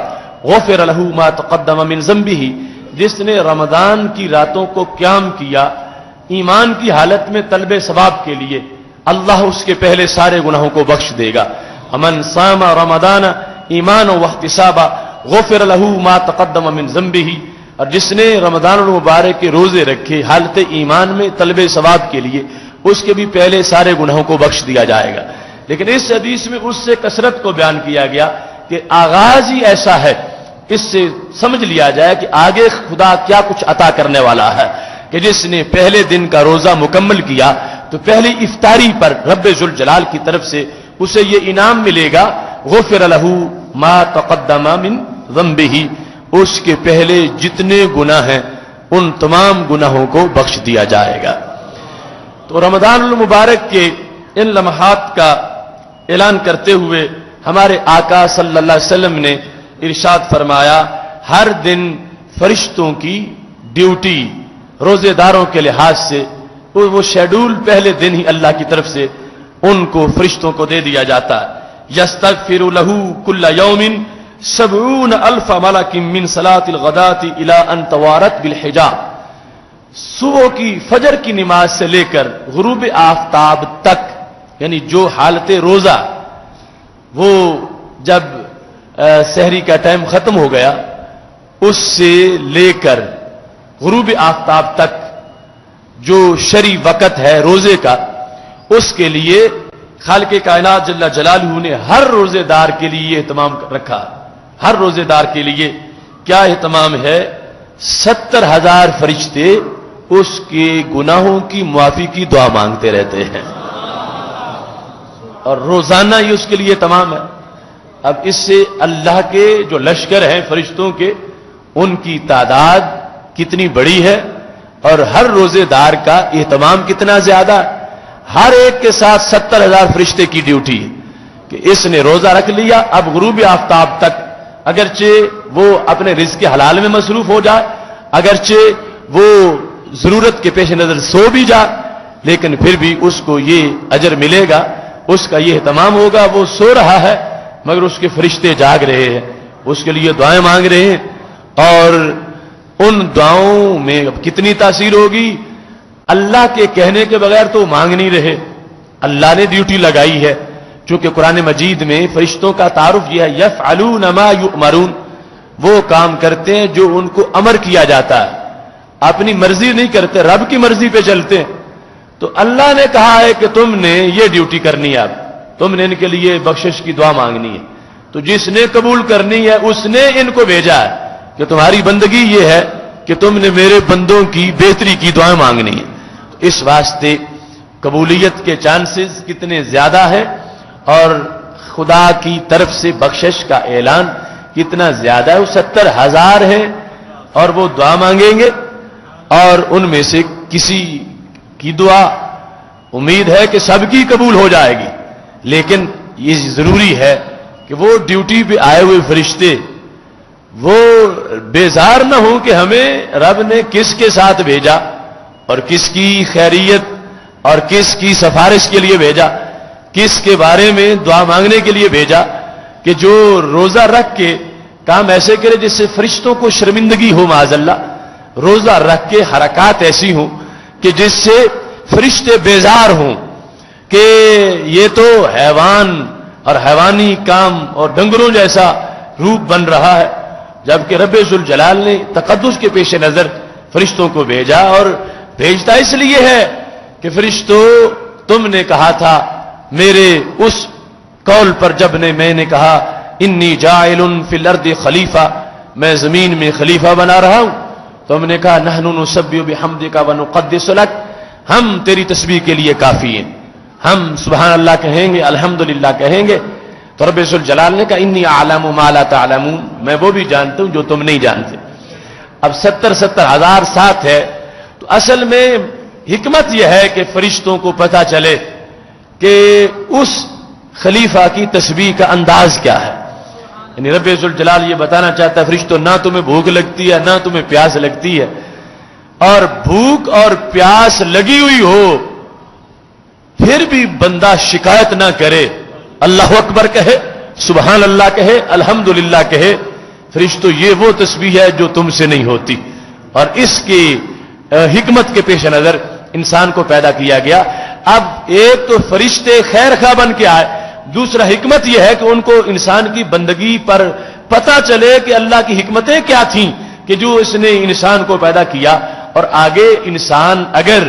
A: غفر له ما تقدم من ذنبه، جس نے رمضان کی راتوں کو قیام کیا ایمان کی حالت میں طلب ثواب کے لیے، اللہ اس کے پہلے سارے گناہوں کو بخش دے گا۔ من صام رمضان ایمانا واحتسابا غفر له ما تقدم من ذنبه، اور جس نے رمضان المبارک کے روزے رکھے حالت ایمان میں طلب ثواب کے لیے، اس کے بھی پہلے سارے گناہوں کو بخش دیا جائے گا۔ لیکن اس حدیث میں اس سے کثرت کو بیان کیا گیا کہ آغاز ہی ایسا ہے، اس سے سمجھ لیا جائے کہ آگے خدا کیا کچھ عطا کرنے والا ہے کہ جس نے پہلے دن کا روزہ مکمل کیا تو پہلی افطاری پر رب ذوالجلال کی طرف سے اسے یہ انعام ملے گا، غفر له ما تقدم من ذنبه، اس کے پہلے جتنے گناہ ہیں ان تمام گناہوں کو بخش دیا جائے گا۔ تو رمضان المبارک کے ان لمحات کا اعلان کرتے ہوئے ہمارے آقا صلی اللہ علیہ وسلم نے ارشاد فرمایا ہر دن فرشتوں کی ڈیوٹی روزے داروں کے لحاظ سے وہ شیڈول پہلے دن ہی اللہ کی طرف سے ان کو فرشتوں کو دے دیا جاتا ہے۔ یستغفر له کل یوم 70,000 ملک من صلاۃ الغداۃ الی ان توارت بالحجاب، صبح کی فجر کی نماز سے لے کر غروب آفتاب تک، یعنی جو حالت روزہ وہ جب سحری کا ٹائم ختم ہو گیا اس سے لے کر غروب آفتاب تک جو شرعی وقت ہے روزے کا، اس کے لیے خالق کائنات جل جلالہ نے ہر روزے دار کے لیے یہ اہتمام رکھا۔ ہر روزے دار کے لیے کیا اہتمام ہے؟ 70,000 فرشتے اس کے گناہوں کی معافی کی دعا مانگتے رہتے ہیں، اور روزانہ ہی اس کے لیے تمام ہے۔ اب اس سے اللہ کے جو لشکر ہیں فرشتوں کے، ان کی تعداد کتنی بڑی ہے اور ہر روزے دار کا اہتمام کتنا زیادہ ہے۔ ہر ایک کے ساتھ 70,000 فرشتے کی ڈیوٹی ہے کہ اس نے روزہ رکھ لیا، اب غروب آفتاب تک اگرچہ وہ اپنے رزق کے حلال میں مصروف ہو جائے، اگرچہ وہ ضرورت کے پیش نظر سو بھی جائے، لیکن پھر بھی اس کو یہ اجر ملے گا، اس کا یہ اہتمام ہوگا۔ وہ سو رہا ہے مگر اس کے فرشتے جاگ رہے ہیں، اس کے لیے دعائیں مانگ رہے ہیں، اور ان دعاؤں میں کتنی تاثیر ہوگی؟ اللہ کے کہنے کے بغیر تو مانگ نہیں رہے، اللہ نے ڈیوٹی لگائی ہے۔ چونکہ قرآن مجید میں فرشتوں کا تعارف یہ ہے یفعلون ما یؤمرون، وہ کام کرتے ہیں جو ان کو امر کیا جاتا ہے، اپنی مرضی نہیں کرتے، رب کی مرضی پہ چلتے ہیں۔ تو اللہ نے کہا ہے کہ تم نے یہ ڈیوٹی کرنی ہے، اب تم نے ان کے لیے بخشش کی دعا مانگنی ہے، تو جس نے قبول کرنی ہے اس نے ان کو بھیجا ہے کہ تمہاری بندگی یہ ہے کہ تم نے میرے بندوں کی بہتری کی دعائیں مانگنی ہے۔ اس واسطے قبولیت کے چانسز کتنے زیادہ ہیں اور خدا کی طرف سے بخشش کا اعلان کتنا زیادہ ہے۔ وہ 70,000 ہیں اور وہ دعا مانگیں گے، اور ان میں سے کسی کی دعا امید ہے کہ سب کی قبول ہو جائے گی، لیکن یہ ضروری ہے کہ وہ ڈیوٹی پہ آئے ہوئے فرشتے وہ بیزار نہ ہوں کہ ہمیں رب نے کس کے ساتھ بھیجا اور کس کی خیریت اور کس کی سفارش کے لیے بھیجا، کس کے بارے میں دعا مانگنے کے لیے بھیجا، کہ جو روزہ رکھ کے کام ایسے کرے جس سے فرشتوں کو شرمندگی ہو معاذ اللہ، روزہ رکھ کے حرکات ایسی ہوں کہ جس سے فرشتے بیزار ہوں کہ یہ تو حیوان اور حیوانی کام اور ڈنگروں جیسا روپ بن رہا ہے، جبکہ رب ذوالجلال نے تقدس کے پیش نظر فرشتوں کو بھیجا، اور بھیجتا اس لیے ہے کہ فرشتوں تم نے کہا تھا میرے اس قول پر جب میں نے کہا انی جاعل فی الارض خلیفہ، میں زمین میں خلیفہ بنا رہا ہوں، تو ہم نے کہا نحن نسبح بحمدک ونقدس لک، ہم تیری تسبیح کے لیے کافی ہیں، ہم سبحان اللہ کہیں گے، الحمدللہ کہیں گے۔ تو رب ذوالجلال نے کہا انی اعلم ما لا تعلمون، میں وہ بھی جانتا ہوں جو تم نہیں جانتے۔ اب 70,000 ساتھ ہے، تو اصل میں حکمت یہ ہے کہ فرشتوں کو پتہ چلے کہ اس خلیفہ کی تسبیح کا انداز کیا ہے۔ یعنی رب ذوالجلال یہ بتانا چاہتا ہے فرشتوں، نہ تمہیں بھوک لگتی ہے نہ تمہیں پیاس لگتی ہے، اور بھوک اور پیاس لگی ہوئی ہو پھر بھی بندہ شکایت نہ کرے، اللہ اکبر کہے، سبحان اللہ کہے، الحمدللہ کہے، فرشتوں یہ وہ تسبیح ہے جو تم سے نہیں ہوتی۔ اور اس کی حکمت کے پیش نظر انسان کو پیدا کیا گیا۔ اب ایک تو فرشتے خیر خواہ بن کے آئے، دوسرا حکمت یہ ہے کہ ان کو انسان کی بندگی پر پتہ چلے کہ اللہ کی حکمتیں کیا تھیں کہ جو اس نے انسان کو پیدا کیا، اور آگے انسان اگر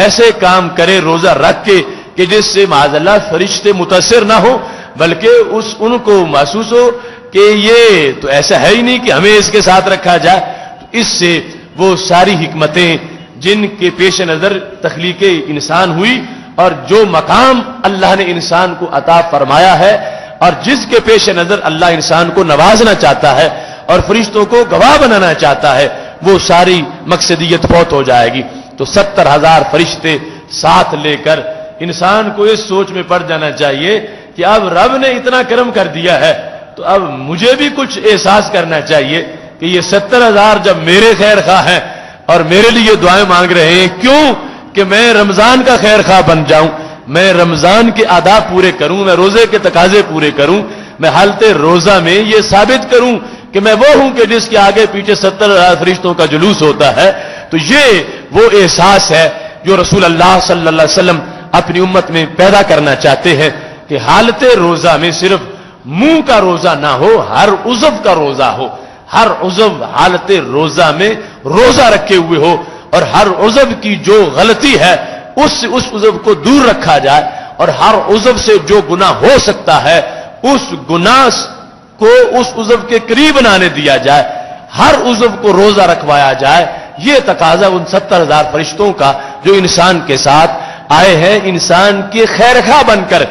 A: ایسے کام کرے روزہ رکھ کے کہ جس سے معاذ اللہ فرشتے متاثر نہ ہو، بلکہ ان کو محسوس ہو کہ یہ تو ایسا ہے ہی نہیں کہ ہمیں اس کے ساتھ رکھا جائے، تو اس سے وہ ساری حکمتیں جن کے پیش نظر تخلیق انسان ہوئی اور جو مقام اللہ نے انسان کو عطا فرمایا ہے اور جس کے پیش نظر اللہ انسان کو نوازنا چاہتا ہے اور فرشتوں کو گواہ بنانا چاہتا ہے، وہ ساری مقصدیت فوت ہو جائے گی۔ تو 70,000 فرشتے ساتھ لے کر انسان کو اس سوچ میں پڑ جانا چاہیے کہ اب رب نے اتنا کرم کر دیا ہے تو اب مجھے بھی کچھ احساس کرنا چاہیے کہ یہ 70,000 جب میرے خیر خواہ ہیں اور میرے لیے دعائیں مانگ رہے ہیں، کیوں کہ میں رمضان کا خیر خواہ بن جاؤں، میں رمضان کے آداب پورے کروں، میں روزے کے تقاضے پورے کروں، میں حالت روزہ میں یہ ثابت کروں کہ میں وہ ہوں کہ جس کے آگے پیچھے 70,000 فرشتوں کا جلوس ہوتا ہے۔ تو یہ وہ احساس ہے جو رسول اللہ صلی اللہ علیہ وسلم اپنی امت میں پیدا کرنا چاہتے ہیں کہ حالت روزہ میں صرف منہ کا روزہ نہ ہو، ہر عضو کا روزہ ہو، ہر عضو حالت روزہ میں روزہ رکھے ہوئے ہو، اور ہر عضو کی جو غلطی ہے اس عضو کو دور رکھا جائے، اور ہر عضو سے جو گناہ ہو سکتا ہے اس گناہ کو اس عضو کے قریب نہ آنے دیا جائے، ہر عضو کو روزہ رکھوایا جائے۔ یہ تقاضا ان 70,000 فرشتوں کا جو انسان کے ساتھ آئے ہیں، انسان کے خیر خواہ بن کر،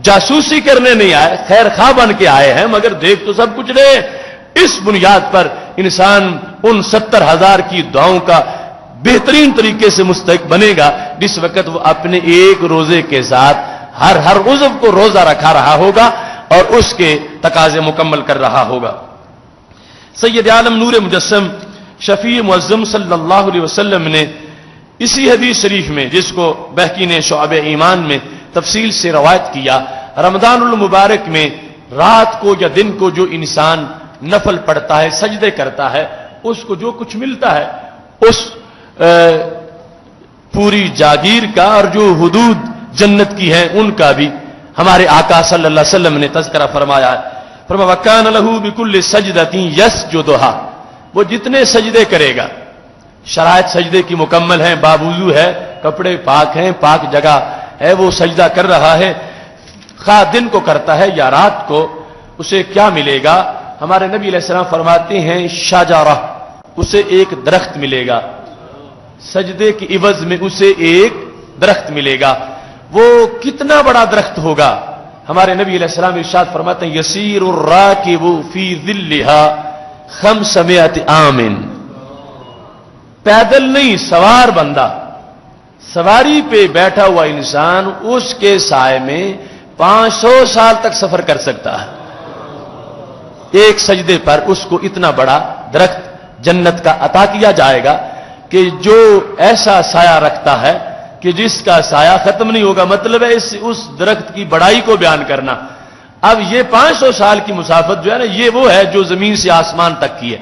A: جاسوسی کرنے نہیں آئے، خیر خواہ بن کے آئے ہیں، مگر دیکھ تو سب کچھ رہے۔ اس بنیاد پر انسان ان 70,000 کی دعاؤں کا بہترین طریقے سے مستحق بنے گا جس وقت وہ اپنے ایک روزے کے ساتھ ہر عضو کو روزہ رکھا رہا ہوگا اور اس کے تقاضے مکمل کر رہا ہوگا۔ سید عالم نور مجسم شفیع معظم صلی اللہ علیہ وسلم نے اسی حدیث شریف میں، جس کو بہقی نے شعب ایمان میں تفصیل سے روایت کیا، رمضان المبارک میں رات کو یا دن کو جو انسان نفل پڑھتا ہے، سجدے کرتا ہے، اس کو جو کچھ ملتا ہے اس پوری جاگیر کا اور جو حدود جنت کی ہیں ان کا بھی ہمارے آقا صلی اللہ علیہ وسلم نے تذکرہ فرمایا ہے۔ فرمایا وَكَانَ لَهُ بِكُلِّ سَجْدَةٍ يَسْجُدُهَا، وہ جتنے سجدے کرے گا، شرائط سجدے کی مکمل ہیں، باوضو ہے، کپڑے پاک ہیں، پاک جگہ ہے، وہ سجدہ کر رہا ہے، خواہ دن کو کرتا ہے یا رات کو، اسے کیا ملے گا؟ ہمارے نبی علیہ السلام فرماتے ہیں شجرہ، اسے ایک درخت ملے گا، سجدے کی عوض میں اسے ایک درخت ملے گا۔ وہ کتنا بڑا درخت ہوگا؟ ہمارے نبی علیہ السلام ارشاد فرماتے ہیں یسیر الراکب فی ظلھا 500 عام، پیدل نہیں، سوار بندہ، سواری پہ بیٹھا ہوا انسان اس کے سائے میں 500 سال تک سفر کر سکتا ہے۔ ایک سجدے پر اس کو اتنا بڑا درخت جنت کا عطا کیا جائے گا کہ جو ایسا سایہ رکھتا ہے کہ جس کا سایہ ختم نہیں ہوگا۔ مطلب ہے اس درخت کی بڑائی کو بیان کرنا۔ اب یہ 500 سال کی مسافت جو ہے نا، یہ وہ ہے جو زمین سے آسمان تک کی ہے۔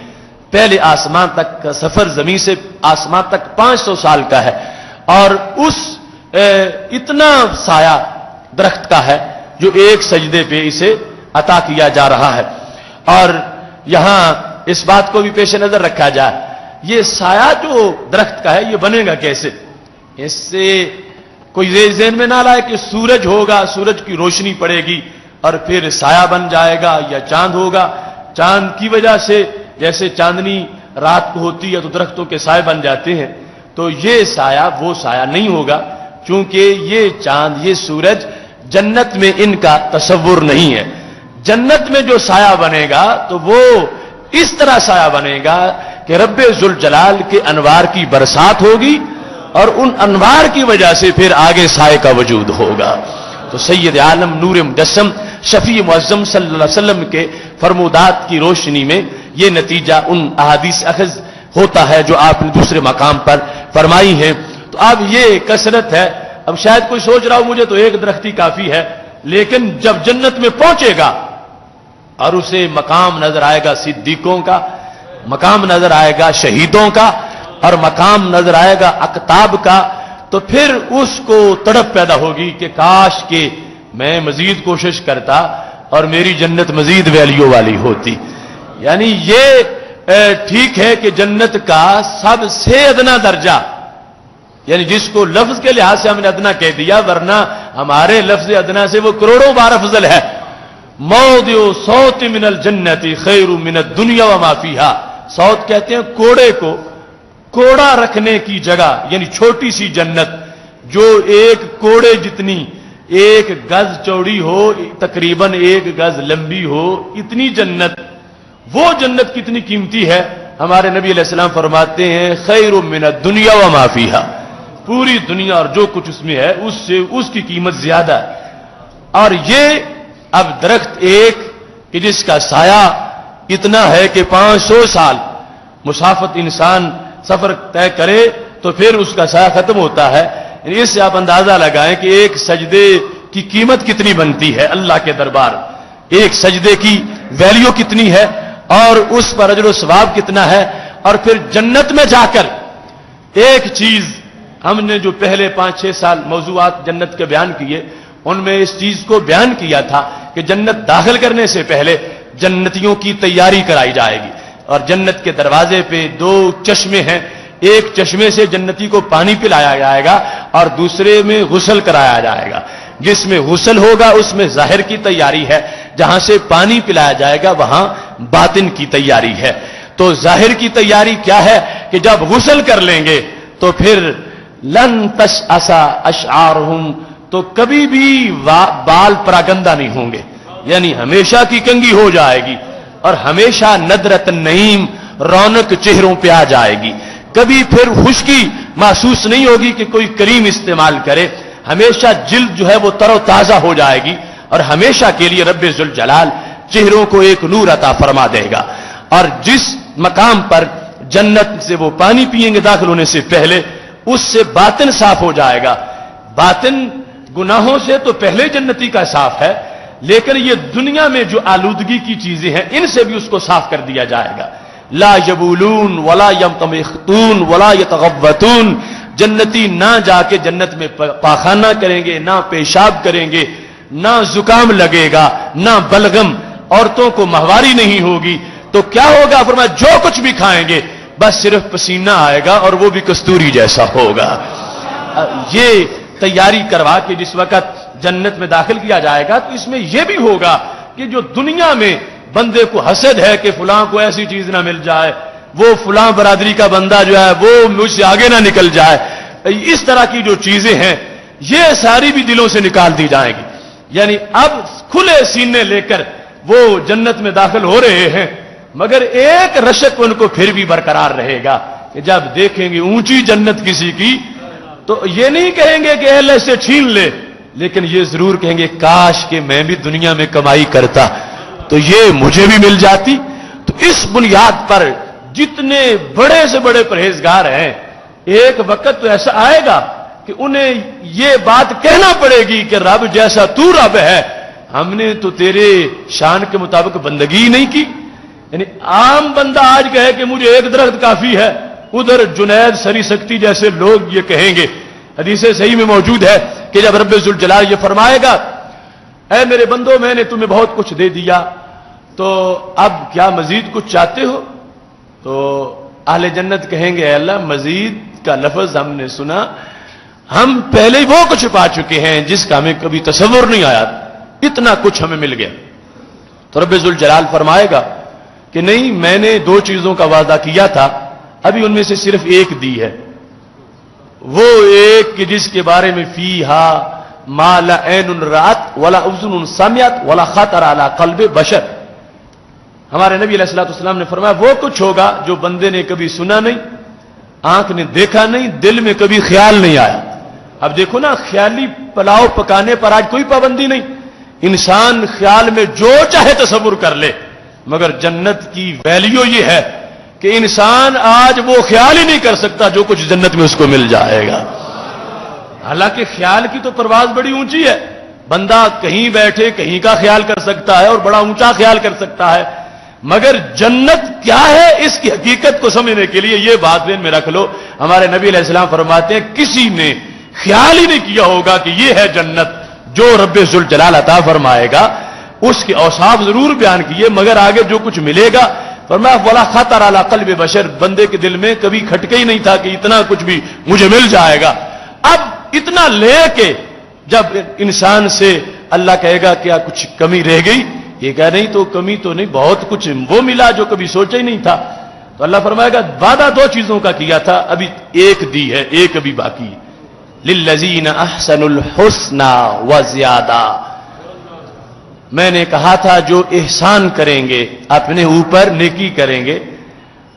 A: پہلے آسمان تک کا سفر زمین سے آسمان تک 500 سال کا ہے، اور اس اتنا سایہ درخت کا ہے جو ایک سجدے پہ اسے عطا کیا جا رہا ہے۔ اور یہاں اس بات کو بھی پیش نظر رکھا جائے، یہ سایہ جو درخت کا ہے یہ بنے گا کیسے؟ اس سے کوئی ذہن میں نہ لائے کہ سورج ہوگا، سورج کی روشنی پڑے گی اور پھر سایہ بن جائے گا، یا چاند ہوگا، چاند کی وجہ سے جیسے چاندنی رات کو ہوتی ہے تو درختوں کے سائے بن جاتے ہیں، تو یہ سایہ وہ سایہ نہیں ہوگا، چونکہ یہ چاند یہ سورج جنت میں ان کا تصور نہیں ہے۔ جنت میں جو سایہ بنے گا تو وہ اس طرح سایہ بنے گا کہ رب ذوالجلال کے انوار کی برسات ہوگی اور ان انوار کی وجہ سے پھر آگے سائے کا وجود ہوگا۔ تو سید عالم نور مجسم شفیع معظم صلی اللہ علیہ وسلم کے فرمودات کی روشنی میں یہ نتیجہ ان احادیث سے اخذ ہوتا ہے جو آپ نے دوسرے مقام پر فرمائی ہیں۔ تو اب یہ کثرت ہے، اب شاید کوئی سوچ رہا ہو مجھے تو ایک درخت ہی کافی ہے، لیکن جب جنت میں پہنچے گا اور اسے مقام نظر آئے گا صدیقوں کا، مقام نظر آئے گا شہیدوں کا، اور مقام نظر آئے گا اقطاب کا، تو پھر اس کو تڑپ پیدا ہوگی کہ کاش کہ میں مزید کوشش کرتا اور میری جنت مزید ویلیو والی ہوتی۔ یعنی یہ ٹھیک ہے کہ جنت کا سب سے ادنا درجہ، یعنی جس کو لفظ کے لحاظ سے ہم نے ادنا کہہ دیا، ورنہ ہمارے لفظ ادنا سے وہ کروڑوں بار افضل ہے۔ موضع صوت من الجنت خیر من الدنیا وما فیہا، صوت کہتے ہیں کوڑے کو، کوڑا رکھنے کی جگہ، یعنی چھوٹی سی جنت جو ایک کوڑے جتنی، ایک گز چوڑی ہو تقریباً ایک گز لمبی ہو، اتنی جنت، وہ جنت کتنی قیمتی ہے۔ ہمارے نبی علیہ السلام فرماتے ہیں خیر من الدنیا وما فیہا، پوری دنیا اور جو کچھ اس میں ہے اس سے اس کی قیمت زیادہ ہے۔ اور یہ اب درخت ایک کہ جس کا سایہ اتنا ہے کہ 500 سال مسافت انسان سفر طے کرے تو پھر اس کا سایہ ختم ہوتا ہے۔ یعنی اس سے آپ اندازہ لگائیں کہ ایک سجدے کی قیمت کتنی بنتی ہے اللہ کے دربار، ایک سجدے کی ویلیو کتنی ہے اور اس پر اجر و ثواب کتنا ہے۔ اور پھر جنت میں جا کر ایک چیز ہم نے جو پہلے 5-6 سال موضوعات جنت کے بیان کیے ان میں اس چیز کو بیان کیا تھا کہ جنت داخل کرنے سے پہلے جنتیوں کی تیاری کرائی جائے گی، اور جنت کے دروازے پہ 2 چشمے ہیں، ایک چشمے سے جنتی کو پانی پلایا جائے گا اور دوسرے میں غسل کرایا جائے گا۔ جس میں غسل ہوگا اس میں ظاہر کی تیاری ہے، جہاں سے پانی پلایا جائے گا وہاں باطن کی تیاری ہے۔ تو ظاہر کی تیاری کیا ہے کہ جب غسل کر لیں گے تو پھر لن تشعث اشعارہم، تو کبھی بھی بال پراگندہ نہیں ہوں گے، یعنی ہمیشہ کی کنگھی ہو جائے گی اور ہمیشہ ندرت نعیم رونق چہروں پہ آ جائے گی، کبھی پھر خشکی محسوس نہیں ہوگی کہ کوئی کریم استعمال کرے، ہمیشہ جلد جو ہے وہ تر و تازہ ہو جائے گی، اور ہمیشہ کے لیے رب ذوالجلال چہروں کو ایک نور عطا فرما دے گا۔ اور جس مقام پر جنت سے وہ پانی پیئیں گے داخل ہونے سے پہلے، اس سے باطن صاف ہو جائے گا۔ باطن گناہوں سے تو پہلے جنتی کا صاف ہے، لیکن یہ دنیا میں جو آلودگی کی چیزیں ہیں ان سے بھی اس کو صاف کر دیا جائے گا۔ لا یبولون ولا یمتمخون ولا یتغوتون، جنتی نہ جا کے جنت میں پاخانہ کریں گے، نہ پیشاب کریں گے، نہ زکام لگے گا، نہ بلغم، عورتوں کو ماہواری نہیں ہوگی۔ تو کیا ہوگا؟ فرمایا جو کچھ بھی کھائیں گے بس صرف پسینہ آئے گا اور وہ بھی کستوری جیسا ہوگا۔ یہ تیاری کروا کے جس وقت جنت میں داخل کیا جائے گا تو اس میں یہ بھی ہوگا کہ جو دنیا میں بندے کو حسد ہے کہ فلاں کو ایسی چیز نہ مل جائے، وہ فلاں برادری کا بندہ جو ہے وہ مجھ سے آگے نہ نکل جائے، اس طرح کی جو چیزیں ہیں یہ ساری بھی دلوں سے نکال دی جائیں گی۔ یعنی اب کھلے سینے لے کر وہ جنت میں داخل ہو رہے ہیں، مگر ایک رشک ان کو پھر بھی برقرار رہے گا کہ جب دیکھیں گے اونچی جنت کسی کی تو یہ نہیں کہیں گے کہ اہل سے چھین لے، لیکن یہ ضرور کہیں گے کاش کہ میں بھی دنیا میں کمائی کرتا تو یہ مجھے بھی مل جاتی۔ تو اس بنیاد پر جتنے بڑے سے بڑے پرہیزگار ہیں ایک وقت تو ایسا آئے گا کہ انہیں یہ بات کہنا پڑے گی کہ رب جیسا تو رب ہے، ہم نے تو تیرے شان کے مطابق بندگی ہی نہیں کی۔ یعنی عام بندہ آج کہے کہ مجھے ایک درخت کافی ہے، ادھر جنید سری سکتی جیسے لوگ یہ کہیں گے۔ حدیث صحیح میں موجود ہے کہ جب رب ذوالجلال یہ فرمائے گا اے میرے بندو میں نے تمہیں بہت کچھ دے دیا تو اب کیا مزید کچھ چاہتے ہو؟ تو اہل جنت کہیں گے اے اللہ مزید کا لفظ ہم نے سنا، ہم پہلے وہ کچھ پا چکے ہیں جس کا ہمیں کبھی تصور نہیں آیا، اتنا کچھ ہمیں مل گیا۔ تو رب ذوالجلال فرمائے گا کہ نہیں میں نے 2 چیزوں کا وعدہ کیا تھا، ابھی ان میں سے صرف ایک دی ہے، وہ ایک کہ جس کے بارے میں فیہا ما لا عین رات ولا اذن سمعت ولا خطر علی قلب بشر. ہمارے نبی علیہ الصلوۃ والسلام نے فرمایا وہ کچھ ہوگا جو بندے نے کبھی سنا نہیں، آنکھ نے دیکھا نہیں، دل میں کبھی خیال نہیں آیا. اب دیکھو نا، خیالی پلاؤ پکانے پر آج کوئی پابندی نہیں، انسان خیال میں جو چاہے تصور کر لے، مگر جنت کی ویلیو یہ ہے کہ انسان آج وہ خیال ہی نہیں کر سکتا جو کچھ جنت میں اس کو مل جائے گا. حالانکہ خیال کی تو پرواز بڑی اونچی ہے، بندہ کہیں بیٹھے کہیں کا خیال کر سکتا ہے اور بڑا اونچا خیال کر سکتا ہے، مگر جنت کیا ہے اس کی حقیقت کو سمجھنے کے لیے یہ بات ذہن میں رکھ لو. ہمارے نبی علیہ السلام فرماتے ہیں کسی نے خیال ہی نہیں کیا ہوگا کہ یہ ہے جنت جو رب ذوالجلال عطا فرمائے گا. اس کے اوصاف ضرور بیان کیے، مگر آگے جو کچھ ملے گا فرمایا ولا خطر علی قلب بشر، بندے کے دل میں کبھی کھٹکے ہی نہیں تھا کہ اتنا کچھ بھی مجھے مل جائے گا. اب اتنا لے کے جب انسان سے اللہ کہے گا کیا کچھ کمی رہ گئی، یہ کہہ نہیں تو کمی تو نہیں، بہت کچھ وہ ملا جو کبھی سوچا ہی نہیں تھا. تو اللہ فرمائے گا وعدہ 2 چیزوں کا کیا تھا، ابھی ایک دی ہے، ایک ابھی باقی. للذین احسنوا الحسنى وزیادہ، میں نے کہا تھا جو احسان کریں گے، اپنے اوپر نیکی کریں گے،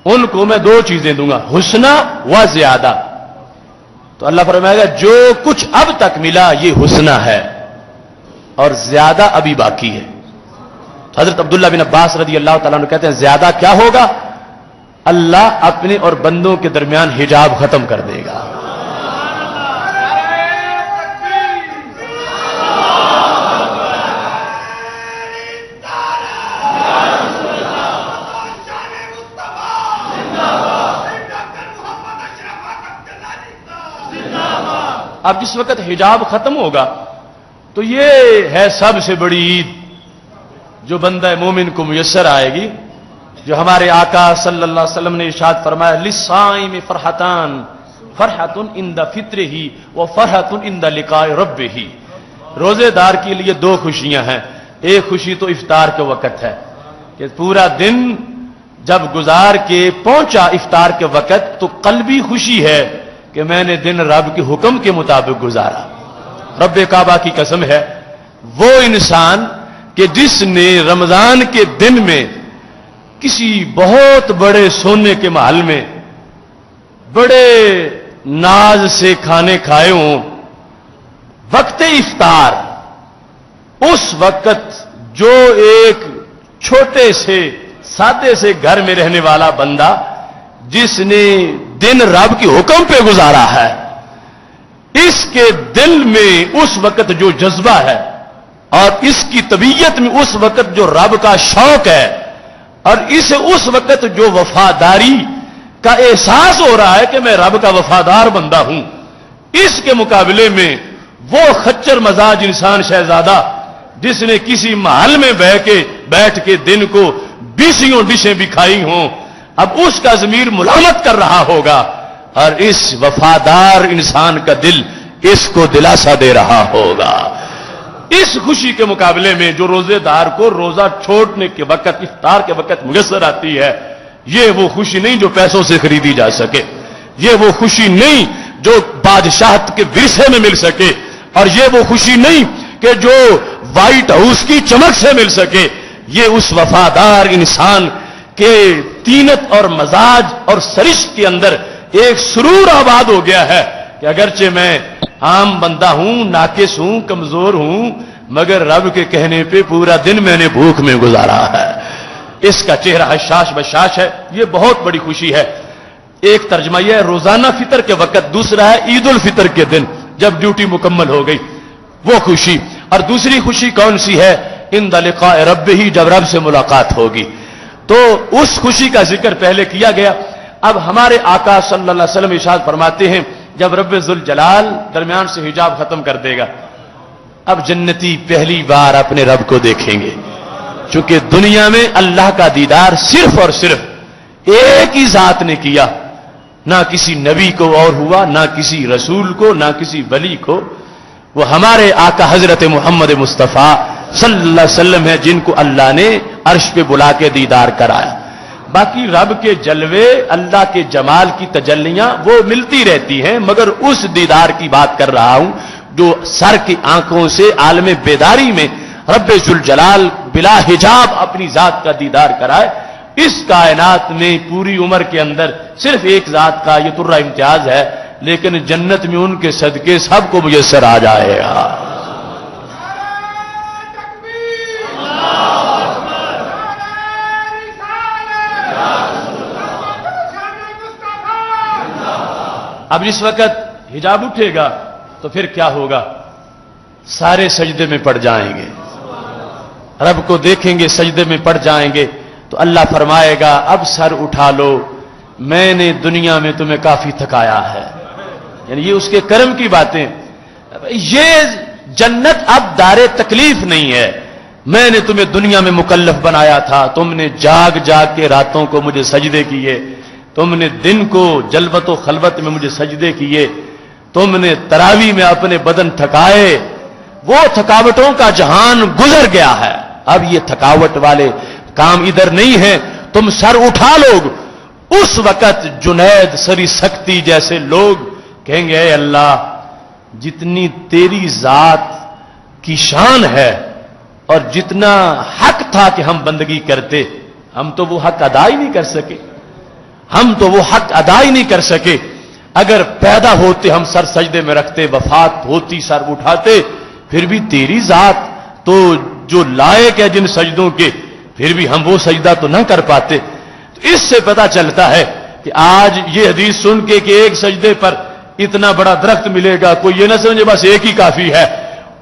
A: ان کو میں 2 چیزیں دوں گا، حسنہ و زیادہ. تو اللہ فرمائے گا جو کچھ اب تک ملا یہ حسنہ ہے اور زیادہ ابھی باقی ہے. حضرت عبداللہ بن عباس رضی اللہ تعالیٰ عنہ کہتے ہیں زیادہ کیا ہوگا، اللہ اپنے اور بندوں کے درمیان حجاب ختم کر دے گا. اب جس وقت حجاب ختم ہوگا تو یہ ہے سب سے بڑی عید جو بندہ مومن کو میسر آئے گی، جو ہمارے آقا صلی اللہ علیہ وسلم نے ارشاد فرمایا للصائم فرحتان، فرحت عند فطرہ و فرحت عند لقاء ربہ. روزے دار کے لیے 2 خوشیاں ہیں. ایک خوشی تو افطار کے وقت ہے کہ پورا دن جب گزار کے پہنچا افطار کے وقت تو قلبی خوشی ہے کہ میں نے دن رب کے حکم کے مطابق گزارا. رب کعبہ کی قسم ہے وہ انسان کہ جس نے رمضان کے دن میں کسی بہت بڑے سونے کے محل میں بڑے ناز سے کھانے کھائے ہوں، وقت افطار اس وقت جو ایک چھوٹے سے سادے سے گھر میں رہنے والا بندہ جس نے دن رب کے حکم پہ گزارا ہے، اس کے دل میں اس وقت جو جذبہ ہے اور اس کی طبیعت میں اس وقت جو رب کا شوق ہے اور اسے اس وقت جو وفاداری کا احساس ہو رہا ہے کہ میں رب کا وفادار بندہ ہوں، اس کے مقابلے میں وہ خچر مزاج انسان شہزادہ جس نے کسی محل میں بیٹھ کے دن کو 20 ڈشیں بھی کھائی ہوں، اب اس کا ضمیر ملامت کر رہا ہوگا اور اس وفادار انسان کا دل اس کو دلاسا دے رہا ہوگا. اس خوشی کے مقابلے میں جو روزے دار کو روزہ چھوڑنے کے وقت افطار کے وقت میسر آتی ہے، یہ وہ خوشی نہیں جو پیسوں سے خریدی جا سکے، یہ وہ خوشی نہیں جو بادشاہت کے ورثے میں مل سکے، اور یہ وہ خوشی نہیں کہ جو وائٹ ہاؤس کی چمک سے مل سکے. یہ اس وفادار انسان کے تینت اور مزاج اور سرشت کے اندر ایک سرور آباد ہو گیا ہے کہ اگرچہ میں عام بندہ ہوں، ناقص ہوں، کمزور ہوں، مگر رب کے کہنے پہ پورا دن میں نے بھوک میں گزارا ہے. اس کا چہرہ حشاش بشاش ہے. یہ بہت بڑی خوشی ہے. ایک ترجمہ یہ ہے روزانہ فطر کے وقت، دوسرا ہے عید الفطر کے دن جب ڈیوٹی مکمل ہو گئی وہ خوشی. اور دوسری خوشی کون سی ہے؟ عند لقاء ربہ، جب رب سے ملاقات ہوگی. تو اس خوشی کا ذکر پہلے کیا گیا. اب ہمارے آقا صلی اللہ علیہ وسلم ارشاد فرماتے ہیں جب رب ذوالجلال درمیان سے حجاب ختم کر دے گا، اب جنتی پہلی بار اپنے رب کو دیکھیں گے. چونکہ دنیا میں اللہ کا دیدار صرف اور صرف ایک ہی ذات نے کیا، نہ کسی نبی کو اور ہوا، نہ کسی رسول کو، نہ کسی ولی کو. وہ ہمارے آقا حضرت محمد مصطفیٰ صلی اللہ علیہ وسلم ہے جن کو اللہ نے عرش پہ بلا کے دیدار کرایا. باقی رب کے جلوے، اللہ کے جمال کی تجلیاں وہ ملتی رہتی ہیں، مگر اس دیدار کی بات کر رہا ہوں جو سر کی آنکھوں سے عالم بیداری میں رب ذوالجلال بلا حجاب اپنی ذات کا دیدار کرائے۔ اس کائنات میں پوری عمر کے اندر صرف ایک ذات کا یہ ترہ امتیاز ہے، لیکن جنت میں ان کے صدقے سب کو میسر آ جائے گا۔ اب جس وقت حجاب اٹھے گا تو پھر کیا ہوگا؟ سارے سجدے میں پڑ جائیں گے، رب کو دیکھیں گے، سجدے میں پڑ جائیں گے، تو اللہ فرمائے گا اب سر اٹھا لو، میں نے دنیا میں تمہیں کافی تھکایا ہے۔ یعنی یہ اس کے کرم کی باتیں۔ یہ جنت اب دار تکلیف نہیں ہے۔ میں نے تمہیں دنیا میں مکلف بنایا تھا، تم نے جاگ جاگ کے راتوں کو مجھے سجدے کیے، تم نے دن کو جلوت و خلوت میں مجھے سجدے کیے، تم نے تراویح میں اپنے بدن تھکائے، وہ تھکاوٹوں کا جہان گزر گیا ہے، اب یہ تھکاوٹ والے کام ادھر نہیں ہے، تم سر اٹھا لوگ۔ اس وقت جنید سری سکتی جیسے لوگ کہیں گے اے اللہ، جتنی تیری ذات کی شان ہے اور جتنا حق تھا کہ ہم بندگی کرتے، ہم تو وہ حق ادا ہی نہیں کر سکے، ہم تو وہ حق ادا ہی نہیں کر سکے۔ اگر پیدا ہوتے ہم سر سجدے میں رکھتے، وفات ہوتی سر اٹھاتے، پھر بھی تیری ذات تو جو لائق ہے جن سجدوں کے، پھر بھی ہم وہ سجدہ تو نہ کر پاتے۔ تو اس سے پتہ چلتا ہے کہ آج یہ حدیث سن کے کہ ایک سجدے پر اتنا بڑا درخت ملے گا، کوئی یہ نہ سمجھے بس ایک ہی کافی ہے۔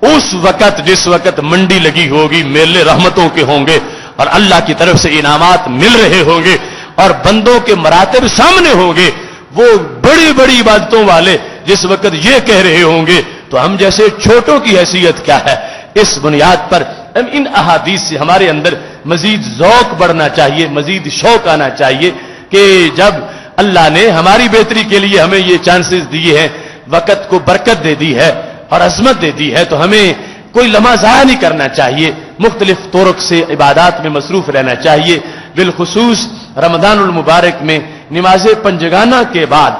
A: اس وقت جس وقت منڈی لگی ہوگی، میلے رحمتوں کے ہوں گے اور اللہ کی طرف سے انعامات مل رہے ہوں گے اور بندوں کے مراتب سامنے ہوں گے، وہ بڑی بڑی عبادتوں والے جس وقت یہ کہہ رہے ہوں گے تو ہم جیسے چھوٹوں کی حیثیت کیا ہے؟ اس بنیاد پر ان احادیث سے ہمارے اندر مزید ذوق بڑھنا چاہیے، مزید شوق آنا چاہیے کہ جب اللہ نے ہماری بہتری کے لیے ہمیں یہ چانسز دیے ہیں، وقت کو برکت دے دی ہے اور عظمت دے دی ہے، تو ہمیں کوئی لمحہ ضائع نہیں کرنا چاہیے، مختلف طرق سے عبادات میں مصروف رہنا چاہیے۔ بالخصوص رمضان المبارک میں نماز پنجگانہ کے بعد،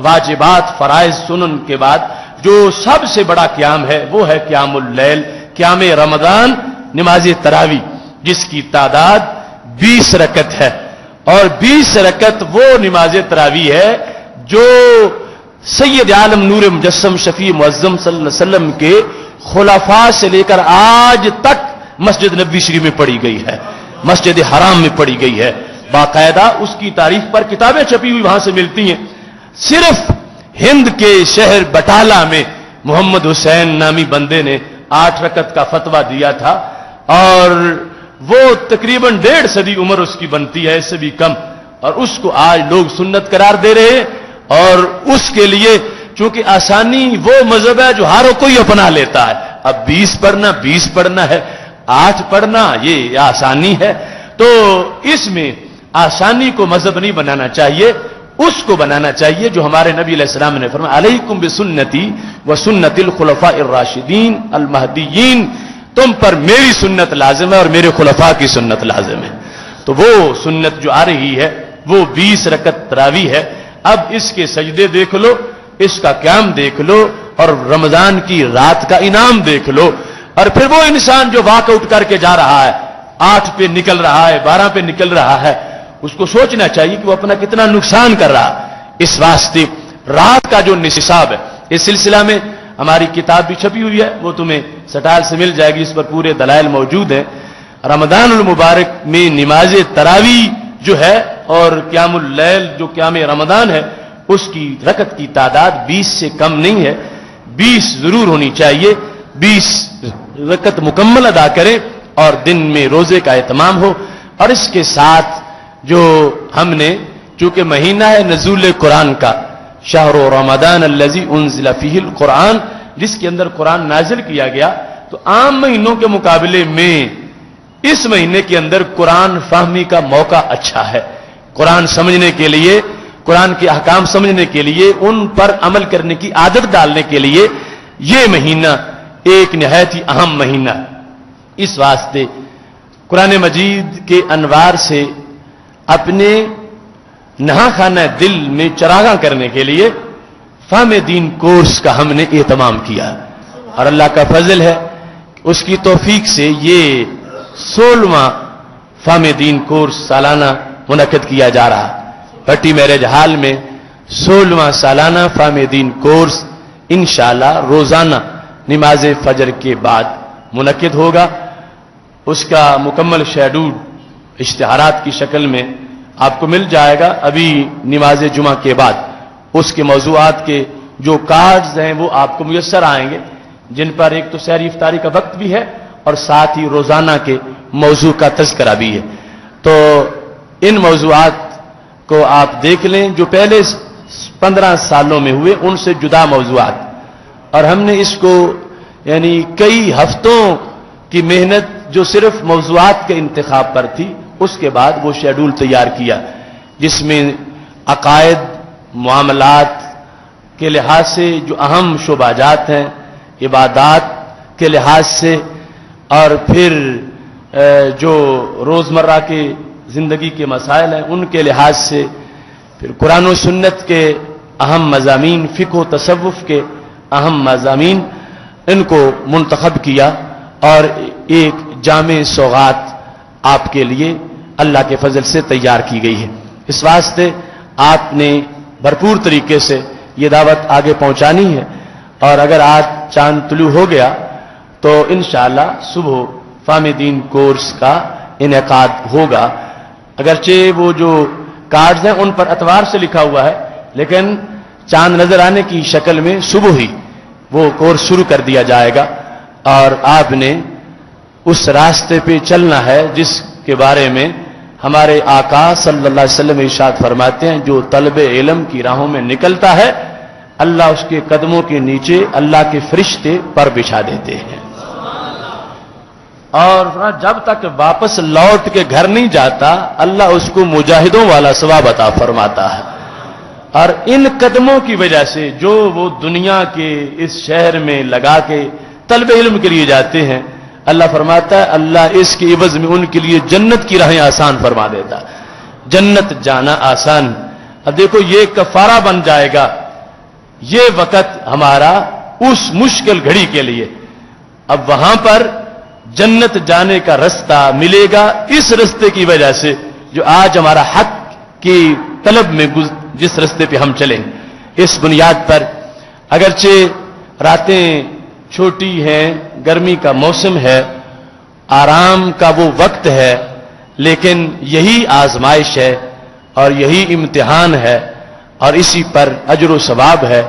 A: واجبات فرائض سنن کے بعد جو سب سے بڑا قیام ہے وہ ہے قیام اللیل، قیام رمضان، نماز تراویح، جس کی تعداد 20 رکعت ہے، اور 20 رکعت وہ نماز تراویح ہے جو سید عالم نور مجسم شفیع معظم صلی اللہ علیہ وسلم کے خلفاء سے لے کر آج تک مسجد نبوی شریف میں پڑھی گئی ہے، مسجد حرام میں پڑھی گئی ہے، باقاعدہ اس کی تاریخ پر کتابیں چھپی ہوئی وہاں سے ملتی ہیں۔ صرف ہند کے شہر بٹالہ میں محمد حسین نامی بندے نے 8 رکعت کا فتویٰ دیا تھا، اور وہ تقریباً 1.5 صدی عمر اس کی بنتی ہے، اس سے بھی کم، اور اس کو آج لوگ سنت قرار دے رہے ہیں۔ اور اس کے لیے چونکہ آسانی وہ مذہب ہے جو ہر کوئی اپنا لیتا ہے، اب 20 پڑھنا 20 پڑھنا ہے، 8 پڑھنا یہ آسانی ہے، تو اس میں آسانی کو مذہب نہیں بنانا چاہیے، اس کو بنانا چاہیے جو ہمارے نبی علیہ السلام نے فرمایا علیکم بسنتی وسنت الخلفاء الراشدین المہدیین، تم پر میری سنت لازم ہے اور میرے خلفاء کی سنت لازم ہے۔ تو وہ سنت جو آ رہی ہے وہ 20 رکعت تراویح ہے۔ اب اس کے سجدے دیکھ لو، اس کا قیام دیکھ لو، اور رمضان کی رات کا انعام دیکھ لو، اور پھر وہ انسان جو واک آؤٹ کر کے جا رہا ہے، 8 پہ نکل رہا ہے، 12 پہ نکل رہا ہے، اس کو سوچنا چاہیے کہ وہ اپنا کتنا نقصان کر رہا۔ اس واسطے رات کا جو نصاب ہے، اس سلسلہ میں ہماری کتاب بھی چھپی ہوئی ہے، وہ تمہیں سٹال سے مل جائے گی، اس پر پورے دلائل موجود ہیں۔ رمضان المبارک میں نماز تراویح جو ہے اور قیام اللیل جو قیام رمضان ہے، اس کی رکعت کی تعداد 20 سے کم نہیں ہے، 20 ضرور ہونی چاہیے، 20 رکعت مکمل ادا کریں اور دن میں روزے کا اہتمام ہو۔ اور اس کے ساتھ جو ہم نے، چونکہ مہینہ ہے نزول قرآن کا، شہر رمضان الذی انزل فیہ القرآن، جس کے اندر قرآن نازل کیا گیا، تو عام مہینوں کے مقابلے میں اس مہینے کے اندر قرآن فہمی کا موقع اچھا ہے، قرآن سمجھنے کے لیے، قرآن کے احکام سمجھنے کے لیے، ان پر عمل کرنے کی عادت ڈالنے کے لیے یہ مہینہ ایک نہایت ہی اہم مہینہ۔ اس واسطے قرآن مجید کے انوار سے اپنے نہا خانہ دل میں چراغاں کرنے کے لیے فہم دین کورس کا ہم نے اہتمام کیا، اور اللہ کا فضل ہے اس کی توفیق سے یہ 16واں فہم دین کورس سالانہ منعقد کیا جا رہا ہے۔ بھٹی میرج ہال میں 16واں سالانہ فہم دین کورس انشاءاللہ روزانہ نماز فجر کے بعد منعقد ہوگا۔ اس کا مکمل شیڈول اشتہارات کی شکل میں آپ کو مل جائے گا ابھی نماز جمعہ کے بعد۔ اس کے موضوعات کے جو کارڈز ہیں وہ آپ کو میسر آئیں گے، جن پر ایک تو سحری افطاری کا وقت بھی ہے اور ساتھ ہی روزانہ کے موضوع کا تذکرہ بھی ہے۔ تو ان موضوعات کو آپ دیکھ لیں جو پہلے 15 سالوں میں ہوئے ان سے جدا موضوعات، اور ہم نے اس کو یعنی کئی ہفتوں کی محنت جو صرف موضوعات کے انتخاب پر تھی، اس کے بعد وہ شیڈول تیار کیا جس میں عقائد، معاملات کے لحاظ سے جو اہم شعبہ جات ہیں، عبادات کے لحاظ سے، اور پھر جو روزمرہ کے زندگی کے مسائل ہیں ان کے لحاظ سے، پھر قرآن و سنت کے اہم مضامین، فقہ و تصوف کے اہم مضامین، ان کو منتخب کیا اور ایک جامع سوغات آپ کے لیے اللہ کے فضل سے تیار کی گئی ہے۔ اس واسطے آپ نے بھرپور طریقے سے یہ دعوت آگے پہنچانی ہے، اور اگر آج چاند طلوع ہو گیا تو انشاءاللہ صبح فہم دین کورس کا انعقاد ہوگا۔ اگرچہ وہ جو کارڈز ہیں ان پر اتوار سے لکھا ہوا ہے، لیکن چاند نظر آنے کی شکل میں صبح ہی وہ کورس شروع کر دیا جائے گا، اور آپ نے اس راستے پہ چلنا ہے جس کے بارے میں ہمارے آقا صلی اللہ علیہ وسلم ارشاد فرماتے ہیں، جو طلب علم کی راہوں میں نکلتا ہے اللہ اس کے قدموں کے نیچے اللہ کے فرشتے پر بچھا دیتے ہیں، اور جب تک واپس لوٹ کے گھر نہیں جاتا اللہ اس کو مجاہدوں والا ثواب عطا فرماتا ہے۔ اور ان قدموں کی وجہ سے جو وہ دنیا کے اس شہر میں لگا کے طلب علم کے لیے جاتے ہیں، اللہ فرماتا ہے اللہ اس کے عوض میں ان کے لیے جنت کی راہیں آسان فرما دیتا، جنت جانا آسان۔ اب دیکھو یہ کفارہ بن جائے گا یہ وقت ہمارا اس مشکل گھڑی کے لیے، اب وہاں پر جنت جانے کا رستہ ملے گا اس رستے کی وجہ سے جو آج ہمارا حق کی طلب میں جس رستے پہ ہم چلیں۔ اس بنیاد پر اگرچہ راتیں چھوٹی ہیں، گرمی کا موسم ہے، آرام کا وہ وقت ہے، لیکن یہی آزمائش ہے اور یہی امتحان ہے، اور اسی پر اجر و ثواب ہے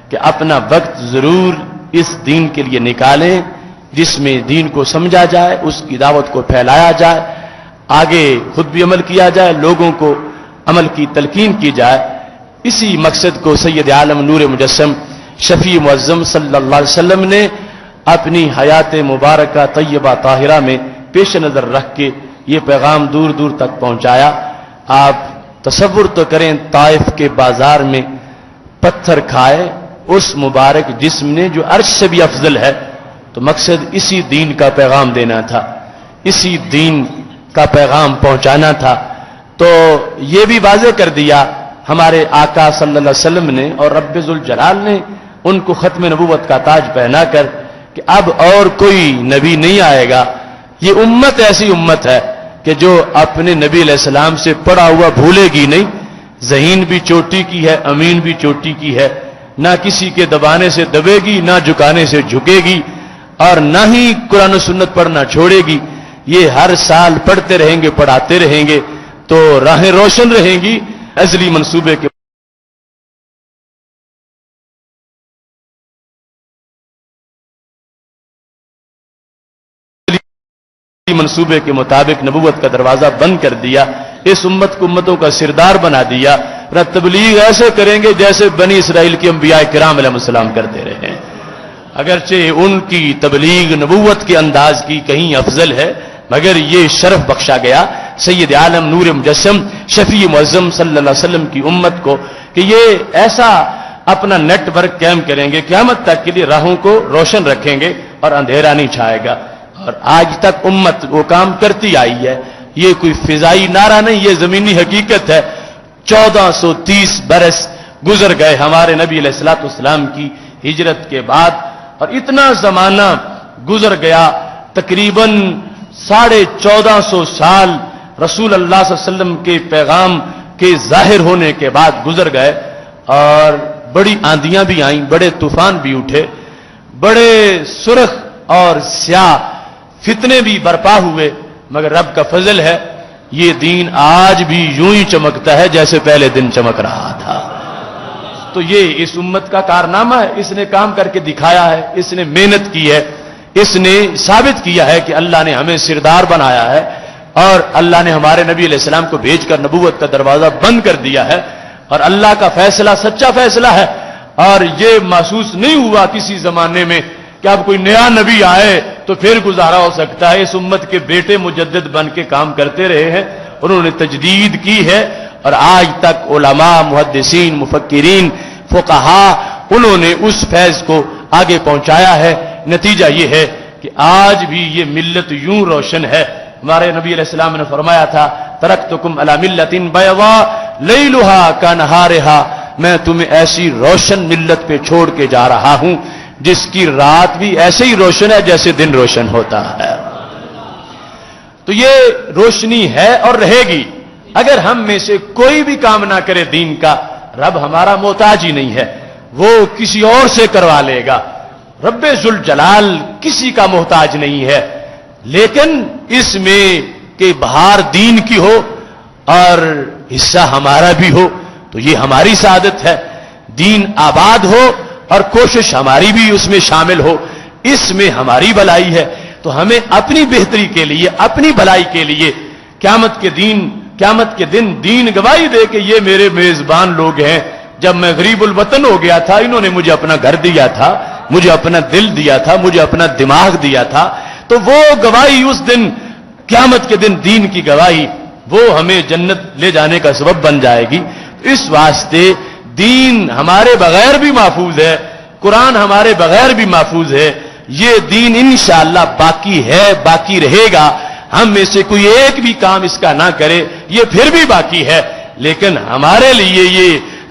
A: کہ اپنا وقت ضرور اس دین کے لیے نکالیں جس میں دین کو سمجھا جائے، اس کی دعوت کو پھیلایا جائے، آگے خود بھی عمل کیا جائے، لوگوں کو عمل کی تلقین کی جائے۔ اسی مقصد کو سید عالم نور مجسم شفیع معظم صلی اللہ علیہ وسلم نے اپنی حیات مبارکہ طیبہ طاہرہ میں پیش نظر رکھ کے یہ پیغام دور دور تک پہنچایا۔ آپ تصور تو کریں طائف کے بازار میں پتھر کھائے اس مبارک جسم نے جو عرش سے بھی افضل ہے، تو مقصد اسی دین کا پیغام دینا تھا، اسی دین کا پیغام پہنچانا تھا۔ تو یہ بھی واضح کر دیا ہمارے آقا صلی اللہ علیہ وسلم نے اور رب ذوالجلال نے ان کو ختم نبوت کا تاج پہنا کر کہ اب اور کوئی نبی نہیں آئے گا۔ یہ امت ایسی امت ہے کہ جو اپنے نبی علیہ السلام سے پڑا ہوا بھولے گی نہیں، ذہین بھی چوٹی کی ہے، امین بھی چوٹی کی ہے، نہ کسی کے دبانے سے دبے گی، نہ جھکانے سے جھکے گی، اور نہ ہی قرآن و سنت پڑھنا چھوڑے گی۔ یہ ہر سال پڑھتے رہیں گے، پڑھاتے رہیں گے تو راہیں روشن رہیں گی ازلی منصوبے کے مطابق نبوت کا دروازہ بند کر دیا، اس امت کو امتوں کا سردار بنا دیا۔ تبلیغ ایسے کریں گے جیسے بنی اسرائیل کے انبیاء کرام علیہ السلام کرتے رہے، اگرچہ ان کی تبلیغ نبوت کے انداز کی کہیں افضل ہے، مگر یہ شرف بخشا گیا سید عالم نور مجسم شفیع معظم صلی اللہ علیہ وسلم کی امت کو کہ یہ ایسا اپنا نیٹ ورک قائم کریں گے قیامت تک کے لیے راہوں کو روشن رکھیں گے اور اندھیرا نہیں چھائے گا۔ اور آج تک امت وہ کام کرتی آئی ہے، یہ کوئی فضائی نعرہ نہیں، یہ زمینی حقیقت ہے۔ 1430 برس گزر گئے ہمارے نبی علیہ الصلوۃ والسلام کی ہجرت کے بعد، اور اتنا زمانہ گزر گیا، تقریباً 1450 سال رسول اللہ صلی اللہ علیہ وسلم کے پیغام کے ظاہر ہونے کے بعد گزر گئے، اور بڑی آندیاں بھی آئیں، بڑے طوفان بھی اٹھے، بڑے سرخ اور سیاہ فتنے بھی برپا ہوئے، مگر رب کا فضل ہے یہ دین آج بھی یوں ہی چمکتا ہے جیسے پہلے دن چمک رہا تھا۔ تو یہ اس امت کا کارنامہ ہے، اس نے کام کر کے دکھایا ہے، اس نے محنت کی ہے، اس نے ثابت کیا ہے کہ اللہ نے ہمیں سردار بنایا ہے، اور اللہ نے ہمارے نبی علیہ السلام کو بھیج کر نبوت کا دروازہ بند کر دیا ہے، اور اللہ کا فیصلہ سچا فیصلہ ہے۔ اور یہ محسوس نہیں ہوا کسی زمانے میں کہ اب کوئی نیا نبی آئے تو پھر گزارا ہو سکتا ہے۔ اس امت کے بیٹے مجدد بن کے کام کرتے رہے ہیں، انہوں نے تجدید کی ہے، اور آج تک علماء، محدثین، مفکرین، فقہا، انہوں نے اس فیض کو آگے پہنچایا ہے۔ نتیجہ یہ ہے کہ آج بھی یہ ملت یوں روشن ہے۔ ہمارے نبی علیہ السلام نے فرمایا تھا، ترکتکم علی ملت بیضاء لیلھا کنہارھا، میں تمہیں ایسی روشن ملت پہ چھوڑ کے جا رہا ہوں جس کی رات بھی ایسے ہی روشن ہے جیسے دن روشن ہوتا ہے۔ تو یہ روشنی ہے اور رہے گی۔ اگر ہم میں سے کوئی بھی کام نہ کرے دین کا، رب ہمارا محتاج ہی نہیں ہے، وہ کسی اور سے کروا لے گا۔ رب ذوالجلال کسی کا محتاج نہیں ہے، لیکن اس میں کہ بہار دین کی ہو اور حصہ ہمارا بھی ہو تو یہ ہماری سعادت ہے۔ دین آباد ہو اور کوشش ہماری بھی اس میں شامل ہو، اس میں ہماری بھلائی ہے۔ تو ہمیں اپنی بہتری کے لیے، اپنی بھلائی کے لیے قیامت کے دن دین گواہی دے کہ یہ میرے میزبان لوگ ہیں، جب میں غریب الوطن ہو گیا تھا انہوں نے مجھے اپنا گھر دیا تھا، مجھے اپنا دل دیا تھا، مجھے اپنا دماغ دیا تھا، تو وہ گواہی اس دن قیامت کے دن دین کی گواہی وہ ہمیں جنت لے جانے کا سبب بن جائے گی۔ اس واسطے دین ہمارے بغیر بھی محفوظ ہے، قرآن ہمارے بغیر بھی محفوظ ہے، یہ دین انشاءاللہ باقی ہے، باقی رہے گا۔ ہم میں سے کوئی ایک بھی کام اس کا نہ کرے یہ پھر بھی باقی ہے، لیکن ہمارے لیے یہ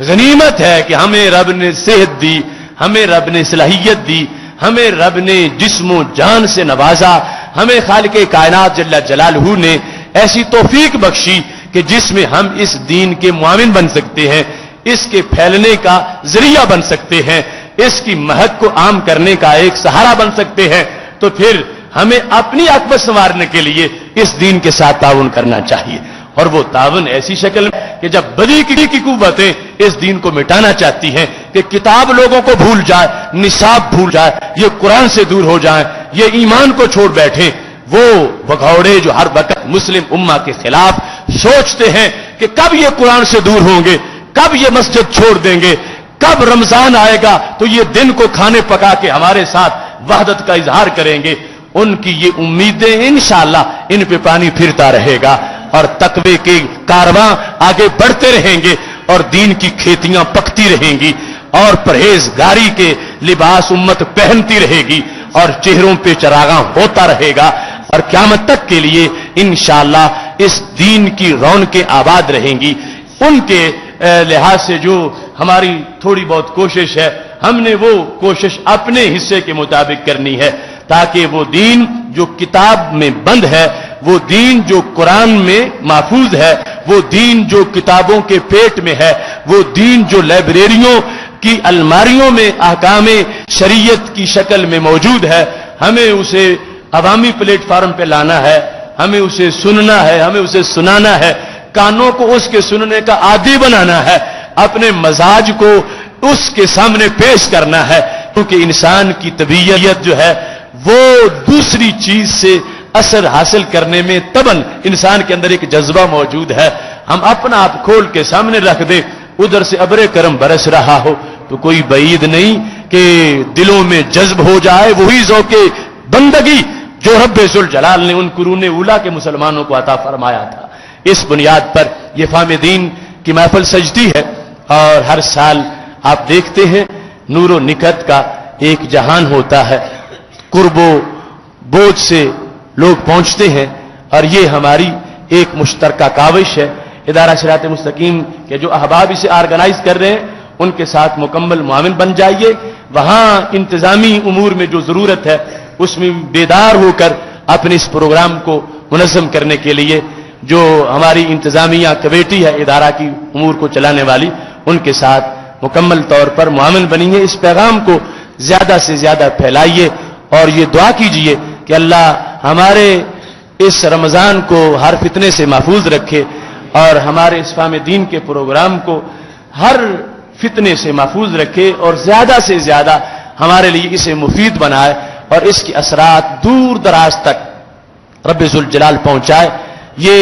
A: غنیمت ہے کہ ہمیں رب نے صحت دی، ہمیں رب نے صلاحیت دی، ہمیں رب نے جسم و جان سے نوازا، ہمیں خالق کائنات جل جلالہ نے ایسی توفیق بخشی کہ جس میں ہم اس دین کے معاون بن سکتے ہیں، اس کے پھیلنے کا ذریعہ بن سکتے ہیں، اس کی مہک کو عام کرنے کا ایک سہارا بن سکتے ہیں۔ تو پھر ہمیں اپنی عاقبت سنوارنے کے لیے اس دین کے ساتھ تعاون کرنا چاہیے، اور وہ تعاون ایسی شکل میں کہ جب بدی کی قوتیں اس دین کو مٹانا چاہتی ہیں کہ کتاب لوگوں کو بھول جائے، نصاب بھول جائے، یہ قرآن سے دور ہو جائیں، یہ ایمان کو چھوڑ بیٹھیں، وہ بھگوڑے جو ہر وقت مسلم امہ کے خلاف سوچتے ہیں کہ کب یہ قرآن سے دور ہوں گے، کب یہ مسجد چھوڑ دیں گے، کب رمضان آئے گا تو یہ دن کو کھانے پکا کے ہمارے ساتھ وحدت کا اظہار کریں گے، ان کی یہ امیدیں انشاءاللہ ان پہ پانی پھرتا رہے گا، اور تقوی کے کارواں آگے بڑھتے رہیں گے، اور دین کی کھیتیاں پکتی رہیں گی، اور پرہیزگاری کے لباس امت پہنتی رہے گی، اور چہروں پہ چراغاں ہوتا رہے گا، اور قیامت تک کے لیے انشاءاللہ اس دین کی رونقیں آباد رہیں گی۔ ان کے لحاظ سے جو ہماری تھوڑی بہت کوشش ہے، ہم نے وہ کوشش اپنے حصے کے مطابق کرنی ہے، تاکہ وہ دین جو کتاب میں بند ہے، وہ دین جو قرآن میں محفوظ ہے، وہ دین جو کتابوں کے پیٹ میں ہے، وہ دین جو لائبریریوں کی الماریوں میں احکام شریعت کی شکل میں موجود ہے، ہمیں اسے عوامی پلیٹ فارم پہ لانا ہے، ہمیں اسے سننا ہے، ہمیں اسے سنانا ہے، کانوں کو اس کے سننے کا عادی بنانا ہے، اپنے مزاج کو اس کے سامنے پیش کرنا ہے، کیونکہ انسان کی طبیعت جو ہے وہ دوسری چیز سے اثر حاصل کرنے میں طبعاً انسان کے اندر ایک جذبہ موجود ہے۔ ہم اپنا آپ کھول کے سامنے رکھ دیں، ادھر سے ابر کرم برس رہا ہو تو کوئی بعید نہیں کہ دلوں میں جذب ہو جائے وہی ذوق بندگی جو رب ذوالجلال نے ان قرون اولا کے مسلمانوں کو عطا فرمایا تھا۔ اس بنیاد پر یہ فہم دین کی محفل سجتی ہے، اور ہر سال آپ دیکھتے ہیں نور و نکہت کا ایک جہان ہوتا ہے، قرب و بوجھ سے لوگ پہنچتے ہیں، اور یہ ہماری ایک مشترکہ کاوش ہے. ادارہ صراط مستقیم کے جو احباب اسے آرگنائز کر رہے ہیں ان کے ساتھ مکمل معاون بن جائیے. وہاں انتظامی امور میں جو ضرورت ہے اس میں بیدار ہو کر اپنے اس پروگرام کو منظم کرنے کے لیے جو ہماری انتظامیہ کمیٹی ہے ادارہ کی امور کو چلانے والی ان کے ساتھ مکمل طور پر معاون بنیے. اس پیغام کو زیادہ سے زیادہ پھیلائیے اور یہ دعا کیجئے کہ اللہ ہمارے اس رمضان کو ہر فتنے سے محفوظ رکھے اور ہمارے اسفام دین کے پروگرام کو ہر فتنے سے محفوظ رکھے اور زیادہ سے زیادہ ہمارے لیے اسے مفید بنائے اور اس کے اثرات دور دراز تک رب ذوالجلال پہنچائے. یہ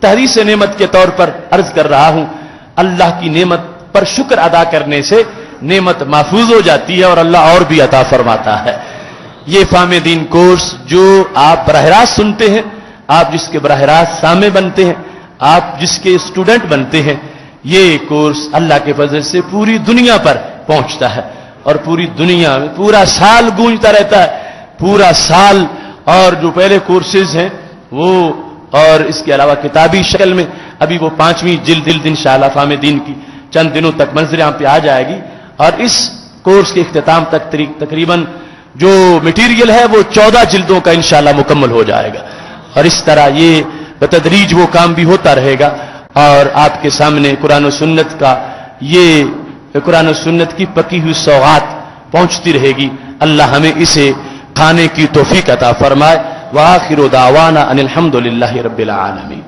A: تحریص نعمت کے طور پر عرض کر رہا ہوں. اللہ کی نعمت پر شکر ادا کرنے سے نعمت محفوظ ہو جاتی ہے اور اللہ اور بھی عطا فرماتا ہے. یہ فہم دین کورس جو آپ براہ راست سنتے ہیں, آپ جس کے براہ راست سامع بنتے ہیں, آپ جس کے اسٹوڈنٹ بنتے ہیں, یہ کورس اللہ کے فضل سے پوری دنیا پر پہنچتا ہے اور پوری دنیا میں پورا سال گونجتا رہتا ہے. پورا سال. اور جو پہلے کورسز ہیں وہ اور اس کے علاوہ کتابی شکل میں ابھی وہ 5ویں جلد انشاءاللہ فہم دین کی چند دنوں تک منظر عام پہ آ جائے گی اور اس کورس کے اختتام تک تقریباً جو مٹیریل ہے وہ 14 جلدوں کا انشاءاللہ مکمل ہو جائے گا. اور اس طرح یہ بتدریج وہ کام بھی ہوتا رہے گا اور آپ کے سامنے قرآن و سنت کا یہ قرآن و سنت کی پکی ہوئی سوغات پہنچتی رہے گی. اللہ ہمیں اسے کھانے کی توفیق عطا فرمائے. وآخر دعوانا ان الحمد للہ رب العالمین.